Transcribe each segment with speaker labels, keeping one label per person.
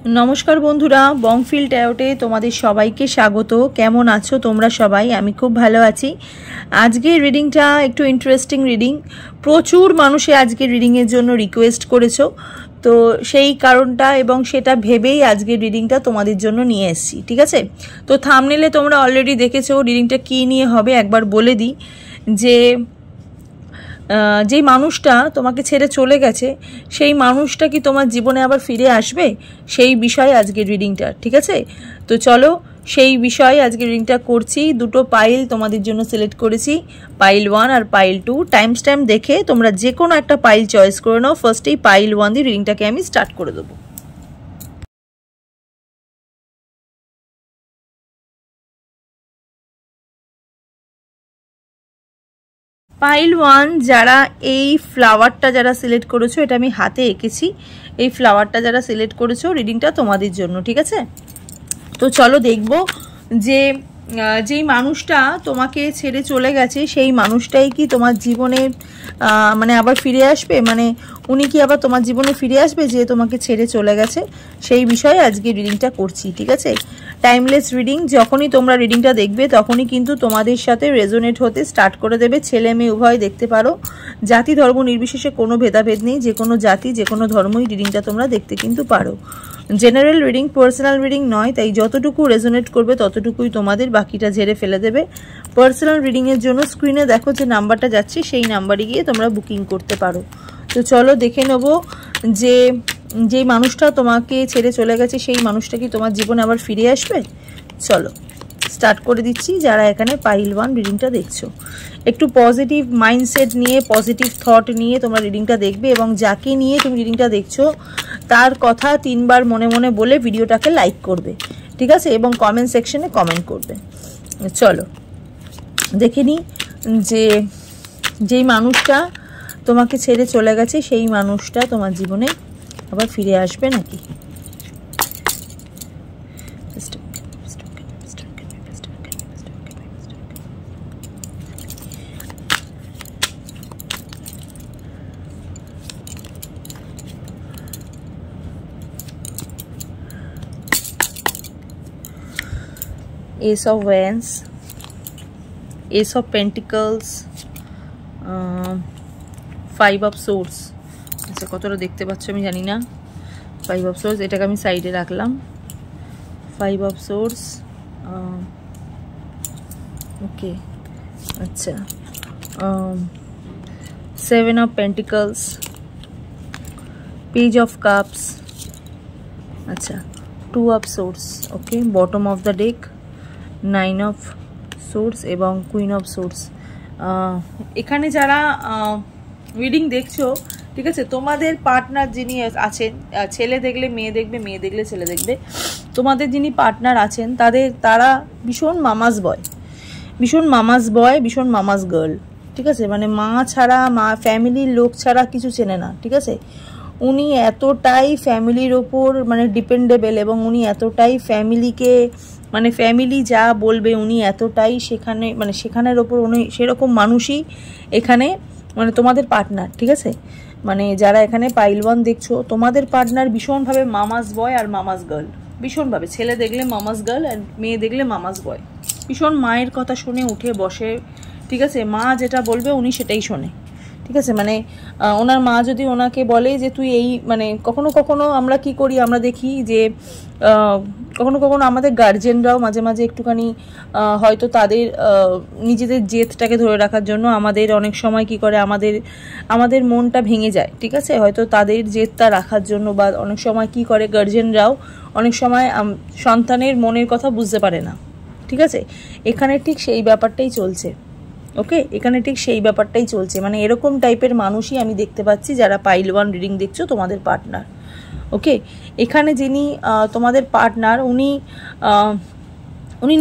Speaker 1: नमस्कार बंधुरा बंगफिल टैरोटे तुम्हारे सबाइके स्वागत। केमन आछो तोमरा सबाई? आमी खूब भालो आछि। आजकेर रिडिंगटा एकटु इंटरेस्टिंग रिडिंग। प्रचुर मानुषे आजकेर रिडिंगेर जोन्नो रिक्वेस्ट करेछो, तो सेई कारणटा एबं सेटा भेबेई आजकेर रिडिंगटा तोमादेर जोन्नो निये एसेछि। ठीक आछे, तो थाम्बनेले तोमरा अलरेडी देखेछो रिडिंगटा कि निये होबे। एकबार बोले दिई जे যে মানুষটা তোমাকে ছেড়ে চলে গেছে সেই মানুষটা কি তোমার জীবনে আবার ফিরে আসবে, সেই বিষয়ে আজকের রিডিংটা। ঠিক আছে, তো চলো সেই বিষয়ে আজকের রিডিংটা করছি। দুটো পাইল তোমাদের জন্য সিলেক্ট করেছি, পাইল 1 আর পাইল 2। টাইম স্ট্যাম্প দেখে তোমরা যে কোনো একটা পাইল চয়েস করে নাও। ফার্স্টেই পাইল 1 দিয়ে রিডিংটাকে আমি স্টার্ট করে দেবো। পাইল 1 যারা এই ফ্লাওয়ারটা যারা সিলেক্ট করেছো, এটা আমি হাতে এঁকেছি, এই ফ্লাওয়ারটা যারা সিলেক্ট করেছো রিডিংটা তোমাদের জন্য। ঠিক আছে, তো চলো দেখবো যে যেই মানুষটা তোমাকে ছেড়ে চলে গেছে সেই মানুষটাই কি তোমার জীবনে মানে আবার ফিরে আসবে, মানে উনি কি আবার তোমার জীবনে ফিরে আসবে যে তোমাকে ছেড়ে চলে গেছে, সেই বিষয়ে আজকে রিডিংটা করছি। ঠিক আছে, টাইমলেস রিডিং। যখনই তোমরা রিডিংটা দেখবে তখনই কিন্তু তোমাদের সাথে রেজোনেট হতে স্টার্ট করে দেবে। ছেলে মেয়ে উভয় দেখতে পারো, জাতি ধর্ম নির্বিশেষে কোনো ভেদাভেদ নেই, যে কোনো জাতি যে কোনো ধর্মই রিডিংটা তোমরা দেখতে কিন্তু পারো। জেনারেল রিডিং, পার্সোনাল রিডিং নয়, তাই যতটুকু রেজোনেট করবে ততটুকুই তোমাদের, বাকিটা ঝেড়ে ফেলে দেবে। পার্সোনাল রিডিংয়ের জন্য স্ক্রিনে দেখো যে নাম্বারটা যাচ্ছে, সেই নাম্বারে গিয়ে তোমরা বুকিং করতে পারো। তো চলো দেখে নেবো যে যেই মানুষটা তোমাকে ছেড়ে চলে গেছে সেই মানুষটা কি তোমার জীবনে আবার ফিরে আসবে। চলো স্টার্ট করে দিচ্ছি। যারা এখানে পাইল 1 রিডিংটা দেখছো, একটু পজিটিভ মাইন্ডসেট নিয়ে, পজিটিভ থট নিয়ে তোমরা রিডিংটা দেখবে, এবং যাকে নিয়ে তুমি রিডিংটা দেখছো তার কথা 3 বার মনে মনে বলে ভিডিওটাকে লাইক করবে। ঠিক আছে, এবং কমেন্ট সেকশনে কমেন্ট করবে। চলো দেখে নিই যে যেই মানুষটা তোমাকে ছেড়ে চলে গেছে সেই মানুষটা তোমার জীবনে আবার ফিরে আসবে নাকি। Ace of Wands, Ace of Pentacles, 5 of Swords। আচ্ছা, কতটা দেখতে পাচ্ছ আমি জানি না। 5 of Swords, এটাকে আমি সাইডে রাখলাম। 5 of Swords, ওকে। আচ্ছা, 7 of Pentacles, Page of Cups, আচ্ছা 2 of Swords, okay. Bottom of the deck 9 of Swords এবং Queen of Swords। এখানে যারা রিডিং দেখছো, ঠিক আছে, তোমাদের পার্টনার যিনি আছেন, ছেলে দেখলে মেয়ে দেখবে, মেয়ে দেখলে ছেলে দেখবে, তোমাদের যিনি পার্টনার আছেন তারা ভীষণ মামাস বয়, ভীষণ মামাস বয়, ভীষণ মামাস গার্ল। ঠিক আছে, মানে মা ছাড়া, মা ফ্যামিলির লোক ছাড়া কিছু চেনে না। ঠিক আছে, উনি এতটাই ফ্যামিলির ওপর মানে ডিপেন্ডেবল, এবং উনি এতটাই ফ্যামিলিকে মানে ফ্যামিলি যা বলবে উনি এতটাই সেখানে মানে সেখানের ওপর উনি সেরকম মানুষই এখানে মানে তোমাদের পার্টনার। ঠিক আছে, মানে যারা এখানে পাইল 1 দেখছো তোমাদের পার্টনার ভীষণভাবে মামাস বয় আর মামাস গার্ল, ভীষণভাবে। ছেলে দেখলে মামাস গার্ল আর মেয়ে দেখলে মামাস বয়। ভীষণ মায়ের কথা শুনে উঠে বসে। ঠিক আছে, মা যেটা বলবে উনি সেটাই শোনে। ঠিক আছে, মানে ওনার মা যদি ওনাকে বলে যে তুই এই মানে কখনো কখনো আমরা কি করি, আমরা দেখি যে কখনো কখনো আমাদের গার্জেনরাও মাঝে মাঝে একটুখানি হয়তো তাদের নিজেদের জেদটাকে ধরে রাখার জন্য আমাদের অনেক সময় কি করে আমাদের মনটা ভেঙে যায়। ঠিক আছে, হয়তো তাদের জেদটা রাখার জন্য, বা অনেক সময় কি করে গার্জেনরাও অনেক সময় সন্তানের মনের কথা বুঝতে পারে না। ঠিক আছে, এখানে ঠিক সেই ব্যাপারটাই চলছে। ওকে, এখানে ঠিক সেই ব্যাপারটাই চলছে, মানে এরকম টাইপের মানুষই আমি দেখতে পাচ্ছি যারা পাইল 1 রিডিং দেখছো তোমাদের পার্টনার। ওকে, এখানে যিনি তোমাদের পার্টনার উনি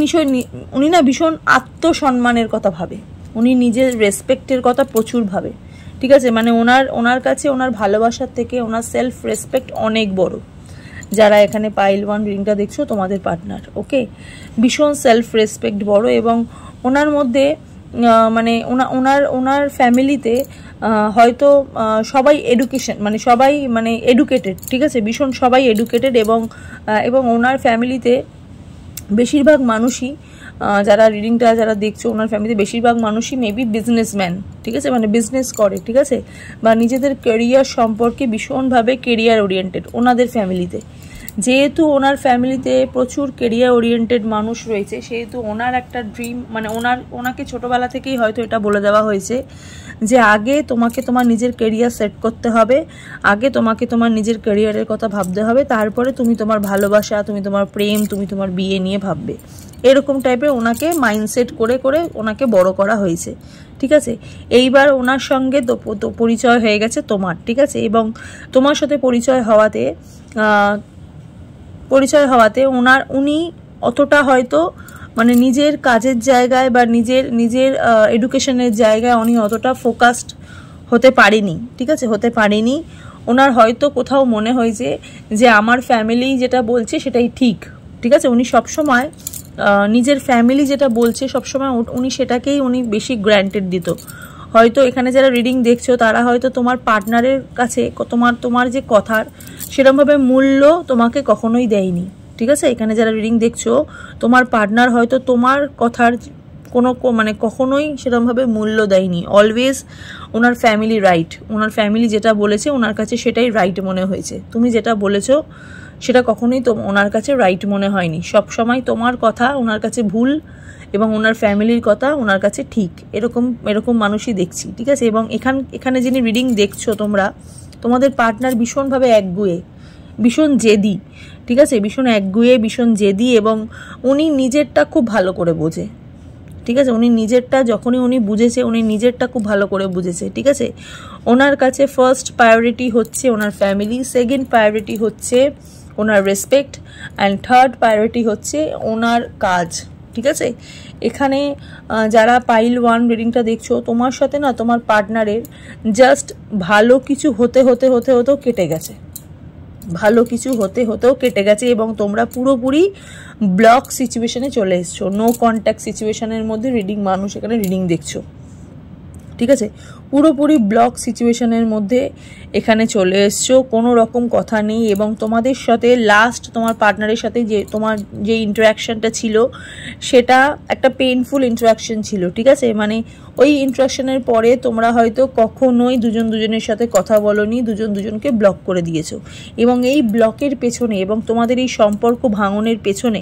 Speaker 1: নিশ্চয়ই উনি না ভীষণ আত্মসম্মানের কথা ভাবে, উনি নিজের রেসপেক্টের কথা প্রচুর ভাবে। ঠিক আছে, মানে ওনার কাছে ওনার ভালোবাসার থেকে ওনার সেলফ রেসপেক্ট অনেক বড়। যারা এখানে পাইল 1 রিডিংটা দেখছো তোমাদের পার্টনার, ওকে, ভীষণ সেলফ রেসপেক্ট বড়, এবং ওনার মধ্যে মানে ওনার ওনার ফ্যামিলিতে হয়তো সবাই এডুকেশন মানে সবাই মানে এডুকেটেড, ঠিক আছে, ভীষণ সবাই এডুকেটেড, এবং ওনার ফ্যামিলিতে বেশিরভাগ মানুষই যারা রিডিংটা যারা দেখছো ওনার ফ্যামিলিতে বেশিরভাগ মানুষই মেবি বিজনেসম্যান, ঠিক আছে, মানে বিজনেস করে, ঠিক আছে, বা নিজেদের ক্যারিয়ার সম্পর্কে ভীষণভাবে কেরিয়ার ওরিয়েন্টেড ওনাদের ফ্যামিলিতে। যেহেতু ওনার ফ্যামিলিতে প্রচুর কেরিয়ার ওরিয়েন্টেড মানুষ রয়েছে, সেহেতু ওনার একটা ড্রিম মানে ওনাকে ছোটোবেলা থেকেই হয়তো এটা বলে দেওয়া হয়েছে যে আগে তোমাকে তোমার নিজের কেরিয়ার সেট করতে হবে, আগে তোমাকে তোমার নিজের কেরিয়ারের কথা ভাবতে হবে, তারপরে তুমি তোমার ভালোবাসা, তুমি তোমার প্রেম, তুমি তোমার বিয়ে নিয়ে ভাববে। এরকম টাইপের ওনাকে মাইন্ডসেট করে করে ওনাকে বড় করা হয়েছে, ঠিক আছে। এইবার ওনার সঙ্গে তো পরিচয় হয়ে গেছে তোমার, ঠিক আছে, এবং তোমার সাথে পরিচয় হওয়াতে উনি অতটা হয়তো মানে নিজের কাজের জায়গায় বা নিজের এডুকেশনের জায়গায় উনি অতটা ফোকাসড হতে পারেনি, ঠিক আছে, হতে পারেনি। ওনার হয়তো কোথাও মনে হয়েছে যে আমার ফ্যামিলি যেটা বলছে সেটাই ঠিক, ঠিক আছে। উনি সবসময় নিজের ফ্যামিলি যেটা বলছে সবসময় উনি সেটাকেই উনি বেশি গ্র্যান্টেড দিত। হয়তো এখানে যারা রিডিং দেখছো তারা হয়তো তোমার পার্টনারের কাছে তোমার যে কথার সেরকমভাবে মূল্য তোমাকে কখনোই দেয়নি, ঠিক আছে। এখানে যারা রিডিং দেখছো তোমার পার্টনার হয়তো তোমার কথার কোনো মানে কখনোই সেরকমভাবে মূল্য দেয়নি। অলওয়েজ ওনার ফ্যামিলি রাইট, ওনার ফ্যামিলি যেটা বলেছে ওনার কাছে সেটাই রাইট মনে হয়েছে। তুমি যেটা বলেছো সেটা কখনোই ওনার কাছে রাইট মনে হয়নি। সব সময় তোমার কথা ওনার কাছে ভুল এবং ওনার ফ্যামিলির কথা ওনার কাছে ঠিক, এরকম মানুষই দেখছি, ঠিক আছে। এবং এখানে যিনি রিডিং দেখছো তোমাদের পার্টনার ভীষণভাবে একগুঁয়ে, ভীষণ জেদি, ঠিক আছে, ভীষণ একগুঁয়ে, ভীষণ জেদি, এবং উনি নিজেরটা খুব ভালো করে বোঝে, ঠিক আছে। উনি নিজেরটা যখনই উনি বুঝেছে উনি নিজেরটা খুব ভালো করে বুঝেছে, ঠিক আছে। ওনার কাছে ফার্স্ট প্রায়োরিটি হচ্ছে ওনার ফ্যামিলি, সেকেন্ড প্রায়োরিটি হচ্ছে ওনার রেসপেক্ট, অ্যান্ড থার্ড প্রায়োরিটি হচ্ছে ওনার কাজ, ঠিক আছে। এখানে যারা পাইল 1 রিডিংটা দেখছো তোমার সাথে না তোমার পার্টনারের জাস্ট ভালো কিছু হতেও কেটে গেছে, ভালো কিছু হতেও কেটে গেছে, এবং তোমরা পুরোপুরি ব্লক সিচুয়েশনে চলে এসছো, নো কন্ট্যাক্ট সিচুয়েশনের মধ্যে মানুষ এখানে রিডিং দেখছো, ঠিক আছে। পুরোপুরি ব্লক সিচুয়েশনের মধ্যে এখানে চলে এসছো, কোনো রকম কথা নেই। এবং তোমাদের সাথে লাস্ট তোমার পার্টনারের সাথে তোমার যে ইন্টারাকশনটা ছিল সেটা একটা পেইনফুল ইন্টারাকশন ছিল, ঠিক আছে। মানে ওই ইন্টারাকশনের পরে তোমরা হয়তো কখনোই দুজনের সাথে কথা বলোনি, দুজনকে ব্লক করে দিয়েছো। এবং এই ব্লকের পেছনে এবং তোমাদের এই সম্পর্ক ভাঙনের পেছনে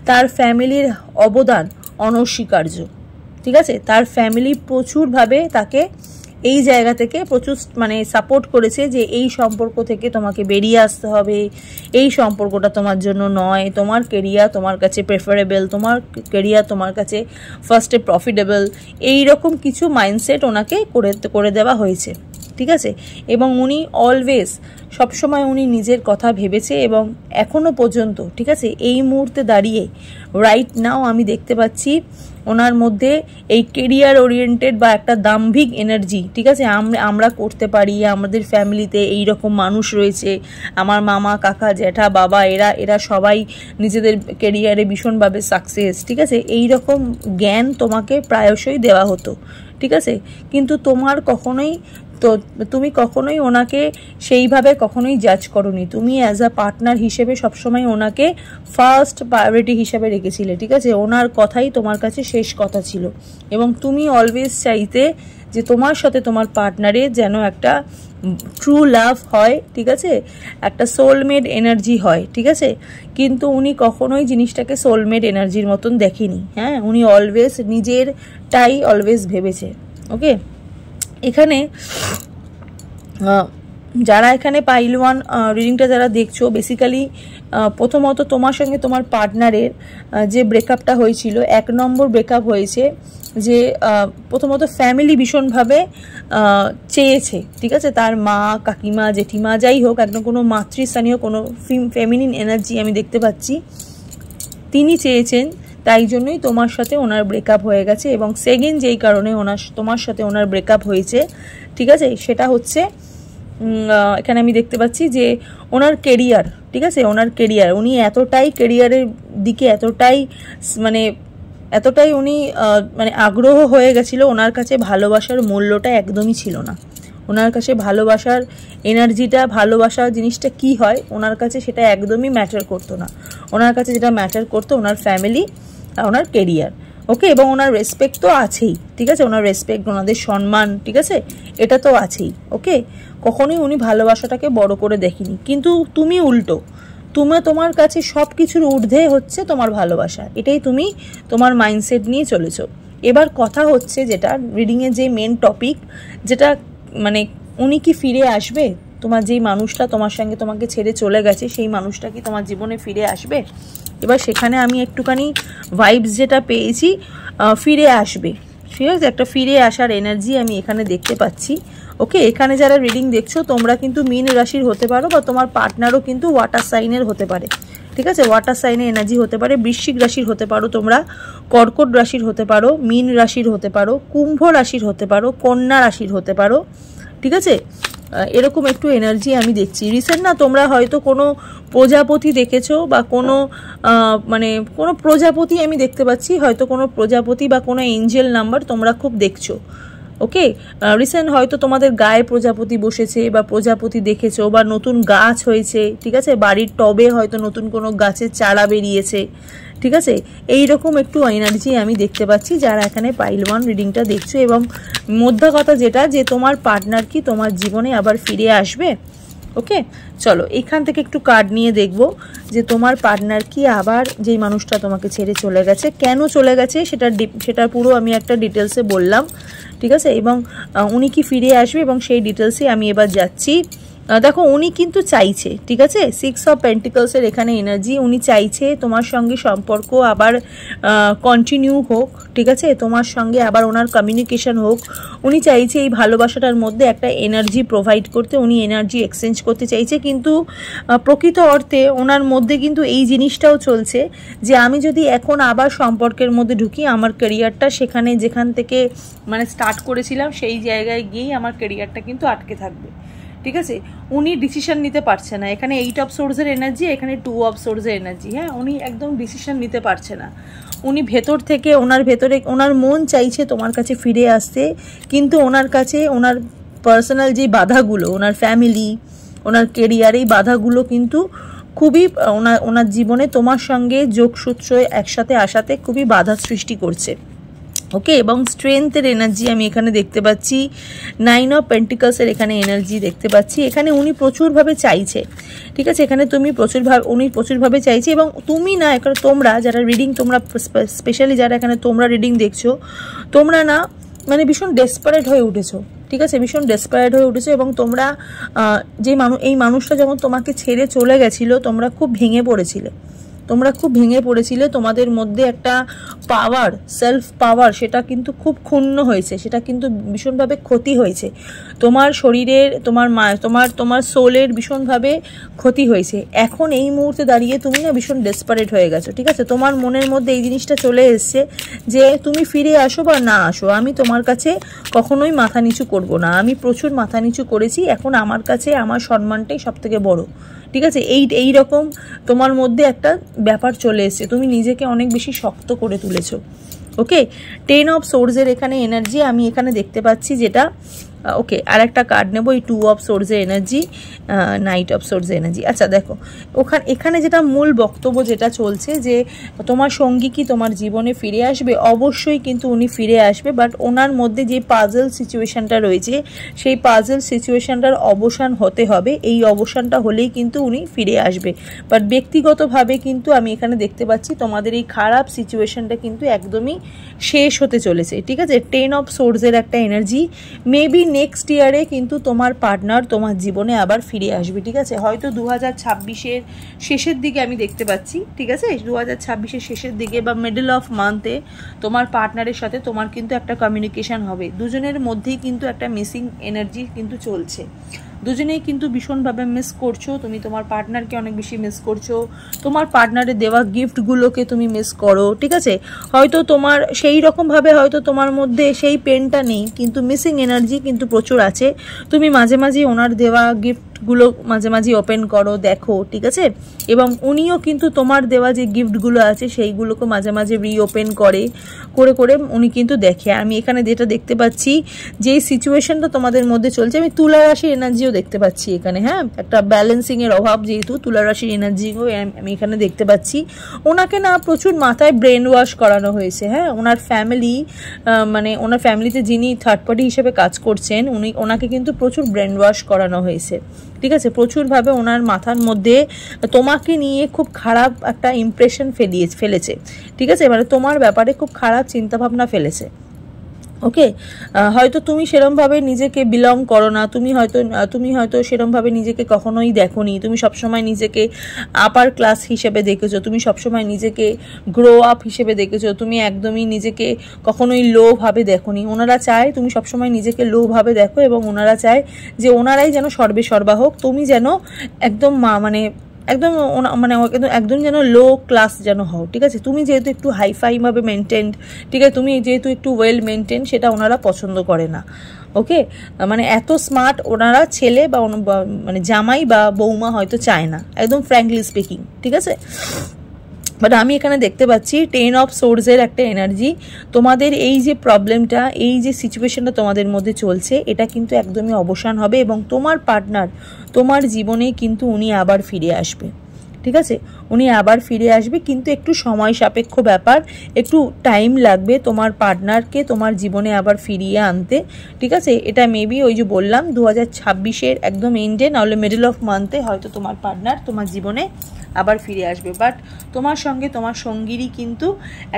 Speaker 1: তার ফ্যামিলির অবদান অনস্বীকার্য, ঠিক আছে। তার ফ্যামিলি প্রচুরভাবে তাকে এই জায়গা থেকে প্রচুর মানে সাপোর্ট করেছে যে এই সম্পর্ক থেকে তোমাকে বেরিয়ে আসতে হবে, এই সম্পর্কটা তোমার জন্য নয়, তোমার কেরিয়ার তোমার কাছে প্রেফারেবল, তোমার কেরিয়ার তোমার কাছে ফার্স্টে প্রফিটেবল, এই রকম কিছু মাইন্ডসেট ওনাকে করে দেওয়া হয়েছে, ঠিক আছে। এবং উনি অলওয়েজ সবসময় উনি নিজের কথা ভেবেছে, এবং এখনো পর্যন্ত, ঠিক আছে, এই মুহূর্তে দাঁড়িয়ে রাইট নাও আমি দেখতে পাচ্ছি ওনার মধ্যে এই কেরিয়ার ওরিয়েন্টেড বা একটা দাম্ভিক এনার্জি, ঠিক আছে। আমরা করতে পারি, আমাদের ফ্যামিলিতে এই রকম মানুষ রয়েছে, আমার মামা, কাকা, জ্যাঠা, বাবা, এরা সবাই নিজেদের কেরিয়ারে ভীষণভাবে সাকসেস, ঠিক আছে। এই রকম জ্ঞান তোমাকে প্রায়শই দেওয়া হতো, ঠিক আছে। কিন্তু তুমি কখনোই ওনাকে সেইভাবে কখনোই জাজ করোনি। তুমি অ্যাজ আ পার্টনার হিসেবে সবসময় ওনাকে ফার্স্ট প্রায়োরিটি হিসেবে রেখেছিলে, ঠিক আছে। ওনার কথাই তোমার কাছে শেষ কথা ছিল, এবং তুমি অলওয়েজ চাইতে যে তোমার সাথে তোমার পার্টনারের যেন একটা ট্রু লাভ হয়, ঠিক আছে, একটা সোলমেড এনার্জি হয়, ঠিক আছে। কিন্তু উনি কখনোই জিনিসটাকে সোলমেড এনার্জির মতন দেখেনি, হ্যাঁ। উনি অলওয়েজ নিজেরটাই অলওয়েজ ভেবেছে, ওকে। এখানে যারা এখানে পাইল 1 রিডিংটা যারা দেখছো, বেসিক্যালি প্রথমত তোমার সঙ্গে তোমার পার্টনারের যে ব্রেকআপটা হয়েছিল, 1 নম্বর ব্রেকআপ হয়েছে যে প্রথমত ফ্যামিলি ভীষণভাবে চেয়েছে, ঠিক আছে। তার মা, কাকিমা, জেঠিমা, যাই হোক, একদম কোনো মাতৃস্থানীয় কোনো ফেমিনিন এনার্জি আমি দেখতে পাচ্ছি, তিনি চেয়েছেন, তাই জন্যই তোমার সাথে ওনার ব্রেকআপ হয়ে গেছে। এবং সেকেন্ড যেই কারণে তোমার সাথে ওনার ব্রেকআপ হয়েছে, ঠিক আছে, সেটা হচ্ছে এখানে আমি দেখতে পাচ্ছি যে ওনার কেরিয়ার, ঠিক আছে, ওনার কেরিয়ার, উনি এতটাই কেরিয়ারের দিকে এতটাই মানে এতটাই উনি মানে আগ্রহ হয়ে গেছিল, ওনার কাছে ভালোবাসার মূল্যটা একদমই ছিল না। ওনার কাছে ভালোবাসার এনার্জিটা, ভালোবাসার জিনিসটা কি হয় ওনার কাছে সেটা একদমই ম্যাটার করতো না। ওনার কাছে যেটা ম্যাটার করতো ওনার ফ্যামিলি আর ওনার কেরিয়ার। ওকে, এবং ওনার রেসপেক্ট তো আছেই, ঠিক আছে, ওনার রেসপেক্ট, ওনাদের সম্মান, ঠিক আছে, এটা তো আছেই। ওকে, কখনোই উনি ভালোবাসাটাকে বড় করে দেখেনি। কিন্তু তুমি উল্টো, তোমার কাছে সব কিছুর ঊর্ধ্বে হচ্ছে তোমার ভালোবাসা, এটাই তুমি তোমার মাইন্ডসেট নিয়ে চলেছো। এবার কথা হচ্ছে যেটা রিডিংয়ের যে মেন টপিক, যেটা মানে উনি কি ফিরে আসবে? তোমার যেই মানুষটা তোমার সঙ্গে তোমাকে ছেড়ে চলে গেছে সেই মানুষটা কি তোমার জীবনে ফিরে আসবে? এবার সেখানে আমি একটুখানি ভাইবস যেটা পেয়েছি, ফিরে আসবে, ঠিক আছে, একটা ফিরে আসার এনার্জি আমি এখানে দেখতে পাচ্ছি। ওকে, এখানে যারা রিডিং দেখছো তোমরা কিন্তু মীন রাশির হতে পারো, বা তোমার পার্টনারও কিন্তু ওয়াটার সাইনের হতে পারে, ঠিক আছে, ওয়াটার সাইনের এনার্জি হতে পারে। বৃশ্চিক রাশির হতে পারো তোমরা, কর্কট রাশির হতে পারো, মীন রাশির হতে পারো, কুম্ভ রাশির হতে পারো, কন্যা রাশির হতে পারো, ঠিক আছে। এরকম একটু এনার্জি আমি দেখছি। রিসেন্ট না তোমরা হয়তো কোনো প্রজাপতি দেখেছো, বা কোনো মানে কোনো প্রজাপতি আমি দেখতে পাচ্ছি, হয়তো কোনো প্রজাপতি বা কোনো এঞ্জেল নাম্বার তোমরা খুব দেখছো। ওকে, রিসেন্ট হয়তো তোমাদের গায়ে প্রজাপতি বসেছে, বা প্রজাপতি দেখেছো, বা নতুন গাছ হয়েছে, ঠিক আছে, বাড়ির টবে হয়তো নতুন কোনো গাছের চারা বেরিয়েছে, ঠিক আছে। এইরকম একটু এনার্জি আমি দেখতে পাচ্ছি যারা এখানে পাইল 1 রিডিংটা দেখছো। এবং মধ্যে কথা যেটা, যে তোমার পার্টনার কি তোমার জীবনে আবার ফিরে আসবে। ওকে, চলো এখান থেকে একটু কার্ড নিয়ে দেখব যে তোমার পার্টনার কি আবার, যেই মানুষটা তোমাকে ছেড়ে চলে গেছে, কেন চলে গেছে সেটা পুরো আমি একটা ডিটেলসে বললাম, ঠিক আছে। এবং উনি কি ফিরে আসবে, এবং সেই ডিটেলসে আমি এবার যাচ্ছি। দেখো উনি কিন্তু চাইছে, ঠিক আছে, 6 অফ পেন্টিকলসের এখানে এনার্জি, উনি চাইছে তোমার সঙ্গে সম্পর্ক আবার কন্টিনিউ হোক, ঠিক আছে, তোমার সঙ্গে আবার ওনার কমিউনিকেশন হোক। উনি চাইছে এই ভালোবাসাটার মধ্যে একটা এনার্জি প্রোভাইড করতে, উনি এনার্জি এক্সচেঞ্জ করতে চাইছে। কিন্তু প্রকৃত অর্থে ওনার মধ্যে কিন্তু এই জিনিসটাও চলছে যে আমি যদি এখন আবার সম্পর্কের মধ্যে ঢুকি, আমার ক্যারিয়ারটা সেখানে যেখান থেকে মানে স্টার্ট করেছিলাম সেই জায়গায় গিয়েই আমার ক্যারিয়ারটা কিন্তু আটকে থাকবে, ঠিক আছে। উনি ডিসিশন নিতে পারছে না, এখানে 8 অফ সোর্সের এনার্জি, এখানে 2 অফ সোর্সের এনার্জি। হ্যাঁ, উনি একদম ডিসিশন নিতে পারছে না। উনি ভেতর থেকে ওনার ভেতরে ওনার মন চাইছে তোমার কাছে ফিরে আসতে, কিন্তু ওনার কাছে ওনার পার্সোনাল যে বাধাগুলো, ওনার ফ্যামিলি, ওনার কেরিয়ার, এই বাধাগুলো কিন্তু খুবই ওনার জীবনে তোমার সঙ্গে যোগসূত্র একসাথে আসাতে খুবই বাধা সৃষ্টি করছে। ওকে, এবং স্ট্রেংথের এনার্জি আমি এখানে দেখতে পাচ্ছি, 9 অফ পেন্টিকলসের এখানে এনার্জি দেখতে পাচ্ছি। এখানে উনি প্রচুরভাবে চাইছে, ঠিক আছে, এখানে উনি প্রচুরভাবে চাইছে। এবং তুমি না, এখানে তোমরা যারা রিডিং, তোমরা স্পেশালি যারা এখানে তোমরা রিডিং দেখছো, তোমরা না মানে ভীষণ ডেসপারেট হয়ে উঠেছো, ঠিক আছে, ভীষণ ডেসপারেট হয়ে উঠেছো। এবং তোমরা এই মানুষটা যখন তোমাকে ছেড়ে চলে গেছিলো, তোমরা খুব ভেঙে পড়েছিলে, তোমাদের মধ্যে একটা পাওয়ার, সেলফ পাওয়ার, সেটা কিন্তু খুব ক্ষুণ্ণ হয়েছে, সেটা কিন্তু ভীষণভাবে ক্ষতি হয়েছে। তোমার শরীরের, তোমার সোলের ভীষণভাবে ক্ষতি হয়েছে। এখন এই মুহূর্তে দাঁড়িয়ে তুমি না ভীষণ ডেসপারেট হয়ে গেছো, ঠিক আছে। তোমার মনের মধ্যে এই জিনিসটা চলে এসছে যে তুমি ফিরে আসো বা না আসো, আমি তোমার কাছে কখনোই মাথা নিচু করব না। আমি প্রচুর মাথা নিচু করেছি, এখন আমার কাছে আমার সম্মানটাই সব থেকে বড়, ঠিক আছে। এই রকম তোমার মধ্যে একটা ব্যাপার চলে এসছে, তুমি নিজেকে অনেক বেশি শক্ত করে তুলেছো। ওকে, 10 অফ সোর্সের এখানে এনার্জি আমি এখানে দেখতে পাচ্ছি, যেটা ওকে। আর একটা কার্ড নেবো, এই 2 অফ সোর্সের এনার্জি, নাইট অফ সোর্সের এনার্জি। আচ্ছা দেখো, এখানে যেটা মূল বক্তব্য যেটা চলছে, যে তোমার সঙ্গী কি তোমার জীবনে ফিরে আসবে? অবশ্যই কিন্তু উনি ফিরে আসবে, বাট ওনার মধ্যে যে পাজল সিচুয়েশনটা রয়েছে, সেই পাজল সিচুয়েশনটার অবসান হতে হবে। এই অবসানটা হলেই কিন্তু উনি ফিরে আসবে। বাট ব্যক্তিগতভাবে কিন্তু আমি এখানে দেখতে পাচ্ছি তোমাদের এই খারাপ সিচুয়েশনটা কিন্তু একদমই শেষ হতে চলেছে, ঠিক আছে। 10 অফ সোর্সের একটা এনার্জি, মেবি নেক্সট ইয়ারে কিন্তু তোমার পার্টনার তোমার জীবনে আবার ফিরে আসবে, ঠিক আছে। হয়তো 2026-এর শেষের দিকে আমি দেখতে পাচ্ছি, ঠিক আছে, 2026-এর শেষের দিকে বা মিডল অফ মান্থে তোমার পার্টনারের সাথে তোমার কিন্তু একটা কমিউনিকেশন হবে। দুজনের মধ্যেই কিন্তু একটা মিসিং এনার্জি কিন্তু চলছে, দুজনেই কিন্তু ভীষণভাবে মিস করছো, তুমি তোমার পার্টনারকে অনেক বেশি মিস করছো, তোমার পার্টনারের দেওয়া গিফটগুলোকে তুমি মিস করো, ঠিক আছে। হয়তো তোমার সেই রকমভাবে হয়তো তোমার মধ্যে সেই পেনটা নেই, কিন্তু মিসিং এনার্জি কিন্তু প্রচুর আছে। তুমি মাঝে মাঝে ওনার দেওয়া গিফট গিফটগুলো মাঝে মাঝে ওপেন করো, দেখো, ঠিক আছে। এবং উনিও কিন্তু তোমার দেওয়া যে গিফটগুলো আছে সেইগুলোকে মাঝে মাঝে রিওপেন করে করে উনি কিন্তু দেখে। আমি এখানে যেটা দেখতে পাচ্ছি, যে সিচুয়েশনটা তোমাদের মধ্যে চলছে, আমি তুলা রাশির এনার্জিও দেখতে পাচ্ছি এখানে। হ্যাঁ, একটা ব্যালেন্সিংয়ের অভাব, যেহেতু তুলা রাশির এনার্জিও আমি এখানে দেখতে পাচ্ছি। ওনাকে না প্রচুর মাথায় ব্রেন ওয়াশ করানো হয়েছে। হ্যাঁ, ওনার ফ্যামিলি, মানে ওনার ফ্যামিলিতে যিনি থার্ড পার্টি হিসেবে কাজ করছেন, ওনাকে কিন্তু প্রচুর ব্রেন ওয়াশ করানো হয়েছে, ঠিক আছে। প্রচুরভাবে ওনার মাথার মধ্যে তোমাকে নিয়ে খুব খারাপ একটা ইমপ্রেশন ফেলেছে, ঠিক আছে। মানে তোমার ব্যাপারে খুব খারাপ চিন্তাভাবনা ফেলেছে, ওকে। হয়তো তুমি সেরমভাবে নিজেকে বিলং করো না, তুমি হয়তো সেরমভাবে নিজেকে কখনোই দেখোনি। তুমি সবসময় নিজেকে আপার ক্লাস হিসেবে দেখেছো, তুমি সবসময় নিজেকে গ্রো আপ হিসেবে দেখেছো, তুমি একদমই নিজেকে কখনোই লো ভাবে দেখোনি। ওনারা চায় তুমি সবসময় নিজেকে লো ভাবে দেখো, এবং ওনারা চায় যে ওনারাই যেন সর্বে সর্বা হোক, তুমি যেন একদম একদম যেন লো ক্লাস যেন হও, ঠিক আছে। তুমি যেহেতু একটু হাইফাইভাবে মেনটেন, ঠিক আছে, তুমি যেহেতু একটু ওয়েল মেনটেন, সেটা ওনারা পছন্দ করে না, ওকে। মানে এত স্মার্ট ওনারা ছেলে বা মানে জামাই বা বৌমা হয়তো চায় না, একদম ফ্র্যাঙ্কলি স্পিকিং, ঠিক আছে। বাট আমি এখানে দেখতে পাচ্ছি 10 অফ সোর্সের একটা এনার্জি। তোমাদের এই যে প্রবলেমটা, এই যে সিচুয়েশনটা তোমাদের মধ্যে চলছে, এটা কিন্তু একদমই অবসান হবে, এবং তোমার পার্টনার তোমার জীবনে কিন্তু উনি আবার ফিরে আসবে, ঠিক আছে। উনি আবার ফিরে আসবে, কিন্তু একটু সময় সাপেক্ষ ব্যাপার, একটু টাইম লাগবে তোমার পার্টনারকে তোমার জীবনে আবার ফিরিয়ে আনতে, ঠিক আছে। এটা মেবি ওই যে বললাম 2026-এর একদম এন্ডে, নাহলে মিডল অফ মান্থে হয়তো তোমার পার্টনার তোমার জীবনে আবার ফিরে আসবে। বাট তোমার সঙ্গে তোমার সঙ্গীরই কিন্তু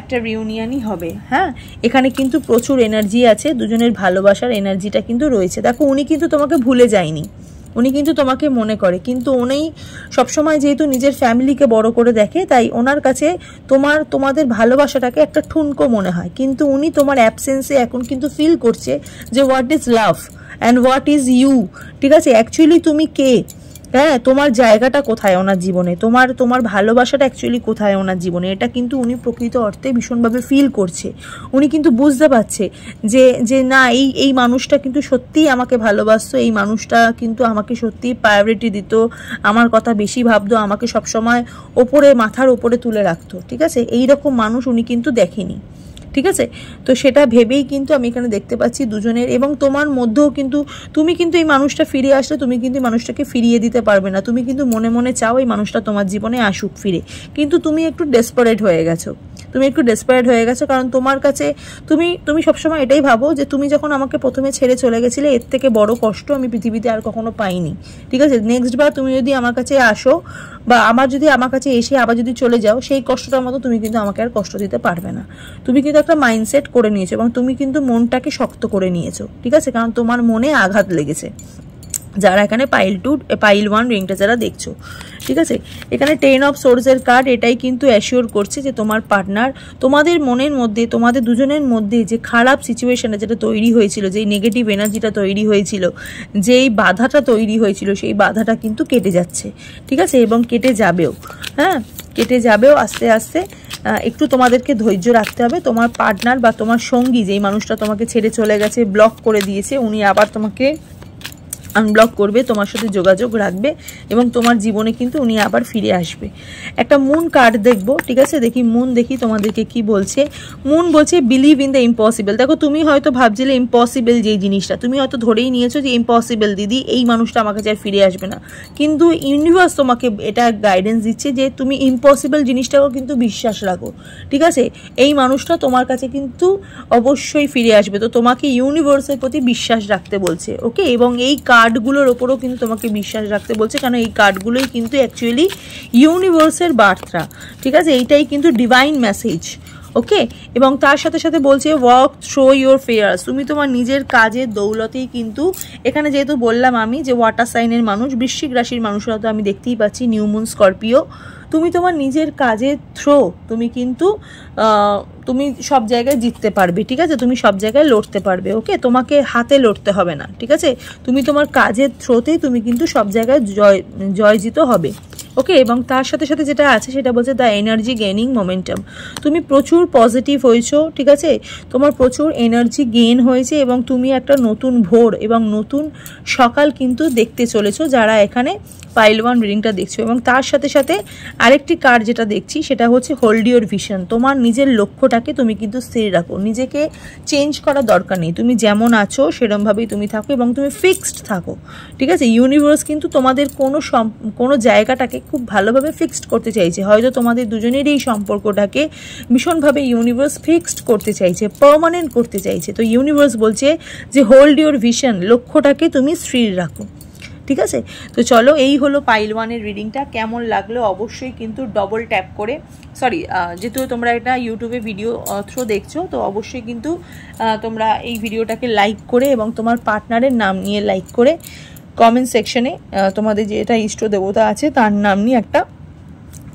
Speaker 1: একটা রিউনিয়নই হবে। হ্যাঁ, এখানে কিন্তু প্রচুর এনার্জি আছে, দুজনের ভালোবাসার এনার্জিটা কিন্তু রয়েছে। দেখো, উনি কিন্তু তোমাকে ভুলে যায়নি, উনি কিন্তু তোমাকে মনে করে, কিন্তু উনি সবসময় যেহেতু নিজের ফ্যামিলিকে বড় করে দেখে, তাই ওনার কাছে তোমাদের ভালোবাসাটাকে একটা ঠুনকো মনে হয়। কিন্তু উনি তোমার অ্যাবসেন্সে এখন কিন্তু ফিল করছে যে what is love and what is you, ঠিক আছে। অ্যাকচুয়ালি তুমি কে, হ্যাঁ, তোমার জায়গাটা কোথায় ওনার জীবনে, তোমার ভালোবাসাটা অ্যাকচুয়ালি কোথায় ওনার জীবনে, এটা কিন্তু উনি প্রকৃত অর্থে ভীষণভাবে ফিল করছে। উনি কিন্তু বুঝতে পারছে যে না, এই মানুষটা কিন্তু সত্যিই আমাকে ভালোবাসতো, এই মানুষটা কিন্তু আমাকে সত্যিই প্রায়োরিটি দিত, আমার কথা বেশি ভাবতো, আমাকে সবসময় মাথার ওপরে তুলে রাখতো, ঠিক আছে। এইরকম মানুষ উনি কিন্তু দেখেনি, ঠিক আছে। তো সেটা ভেবেই কিন্তু আমি এখানে দেখতে পাচ্ছি দুজনের, এবং তোমার মধ্যেও কিন্তু তুমি কিন্তু এই মানুষটা ফিরে আসলে তুমি কিন্তু মানুষটাকে ফিরিয়ে দিতে পারবে না। তুমি কিন্তু মনে মনে চাও এই মানুষটা তোমার জীবনে আসুক ফিরে, কিন্তু তুমি একটু ডেসপারেট হয়ে গেছো, কারণ তোমার কাছে তুমি সবসময় এটাই ভাবো যে তুমি যখন আমাকে প্রথমে ছেড়ে চলে গেছিলে, এর থেকে বড় কষ্ট আমি পৃথিবীতে আর কখনো পাইনি, ঠিক আছে। নেক্সট বার তুমি যদি আমার কাছে আসো, বা আমার কাছে এসে আবার যদি চলে যাও, সেই কষ্টটার মতো তুমি কিন্তু আমাকে আর কষ্ট দিতে পারবে না। তুমি কিন্তু একটা মাইন্ডসেট করে নিয়েছো, এবং তুমি কিন্তু মনটাকে শক্ত করে নিয়েছো, ঠিক আছে, কারণ তোমার মনে আঘাত লেগেছে। যারা এখানে পাইল 1 রিংটা যারা দেখছো, ঠিক আছে। এখানে 10 অফ সোর্সের কার্ড এটাই কিন্তু অ্যাসিওর করছে যে তোমার পার্টনার তোমাদের মনের মধ্যে, তোমাদের দুজনের মধ্যে যে খারাপ সিচুয়েশনটা যেটা তৈরি হয়েছিল, যেই নেগেটিভ এনার্জিটা তৈরি হয়েছিল, যেই বাধাটা তৈরি হয়েছিল, সেই বাধাটা কিন্তু কেটে যাচ্ছে, ঠিক আছে, এবং কেটে যাবেও। হ্যাঁ, কেটে যাবেও আস্তে আস্তে। একটু তোমাদেরকে ধৈর্য রাখতে হবে। তোমার পার্টনার বা তোমার সঙ্গী, যেই মানুষটা তোমাকে ছেড়ে চলে গেছে, ব্লক করে দিয়েছে, উনি আবার তোমাকে আনব্লক করবে, তোমার সাথে যোগাযোগ রাখবে, এবং তোমার জীবনে কিন্তু উনি আবার ফিরে আসবে। একটা মুন কার্ড দেখবো, ঠিক আছে। দেখি তোমাদেরকে কি বলছে। মুন বলছে বিলিভ ইন দ্য ইম্পসিবল। দেখো, তুমি হয়তো ভাবছিলে ইম্পসিবল যেই জিনিসটা, তুমি হয়তো ধরেই নিয়েছো যে ইম্পসিবল দিদি, এই মানুষটা আমার কাছে আর ফিরে আসবে না। কিন্তু ইউনিভার্স তোমাকে এটা গাইডেন্স দিচ্ছে যে তুমি ইম্পসিবল জিনিসটাকেও কিন্তু বিশ্বাস রাখো, ঠিক আছে। এই মানুষটা তোমার কাছে কিন্তু অবশ্যই ফিরে আসবে। তো তোমাকে ইউনিভার্সের প্রতি বিশ্বাস রাখতে বলছে, ওকে। এবং এই কার্ডগুলোর ওপরও কিন্তু তোমাকে বিশ্বাস রাখতে বলছে, কারণ এই কার্ডগুলোই কিন্তু অ্যাকচুয়ালি ইউনিভার্সের বার্তা, ঠিক আছে। এইটাই কিন্তু ডিভাইন মেসেজ, ওকে। এবং তার সাথে সাথে বলছে ওয়াক থ্রো ইউর ফেয়ার্স। তুমি তোমার নিজের কাজের দৌলতেই কিন্তু, এখানে যেহেতু বললাম আমি যে ওয়াটার সাইনের মানুষ, বৃশ্চিক রাশির মানুষরা তো আমি দেখতেই পাচ্ছি, নিউ মুন, স্করপিও, তুমি তোমার নিজের কাজের থ্রো তুমি কিন্তু তুমি সব জায়গায় জিততে পারবে, ঠিক আছে। তুমি সব জায়গায় লড়তে পারবে, ওকে। তোমাকে হাতে লড়তে হবে না, ঠিক আছে। তুমি তোমার কাজের থ্রোতেই তুমি কিন্তু সব জায়গায় জয়জিত হবে, ওকে, এবং তার সাথে সাথে যেটা আছে সেটা বলছে দ্য এনার্জি গেইনিং মোমেন্টাম। তুমি প্রচুর পজিটিভ হয়েছো, ঠিক আছে, তোমার প্রচুর এনার্জি গেইন হয়েছে এবং তুমি একটা নতুন ভোর এবং নতুন সকাল কিন্তু দেখতে চলেছো যারা এখানে পাইল 1 রিডিংটা দেখছো। এবং তার সাথে সাথে আরেকটি কার্ড যেটা দেখছি সেটা হচ্ছে হোল্ড ইউর ভিশন। তোমার নিজের লক্ষ্যটাকে তুমি কিন্তু স্থির রাখো, নিজেকে চেঞ্জ করার দরকার নেই, তুমি যেমন আছো সেরকমভাবেই তুমি থাকো এবং তুমি ফিক্সড থাকো, ঠিক আছে। ইউনিভার্স কিন্তু তোমাদের কোনো জায়গাটাকে খুব ভালোভাবে ফিক্সড করতে চাইছে, হয়তো তোমাদের দুজনেরই এই সম্পর্কটাকে ভীষণভাবে ইউনিভার্স ফিক্সড করতে চাইছে, পার্মানেন্ট করতে চাইছে। তো ইউনিভার্স বলছে যে হোল্ড ইউর ভিশন, লক্ষ্যটাকে তুমি স্থির রাখো, ঠিক আছে। তো চলো, এই হলো পাইল 1-এর রিডিংটা। কেমন লাগলো অবশ্যই কিন্তু ডবল ট্যাপ করে, সরি যেহেতু তোমরা এটা ইউটিউবে ভিডিও থ্রু দেখছো, তো অবশ্যই কিন্তু তোমরা এই ভিডিওটাকে লাইক করে এবং তোমার পার্টনারের নাম নিয়ে লাইক করে কমেন্ট সেকশনে তোমাদের যেটা ইষ্ট দেবতা আছে তার নাম নিয়ে একটা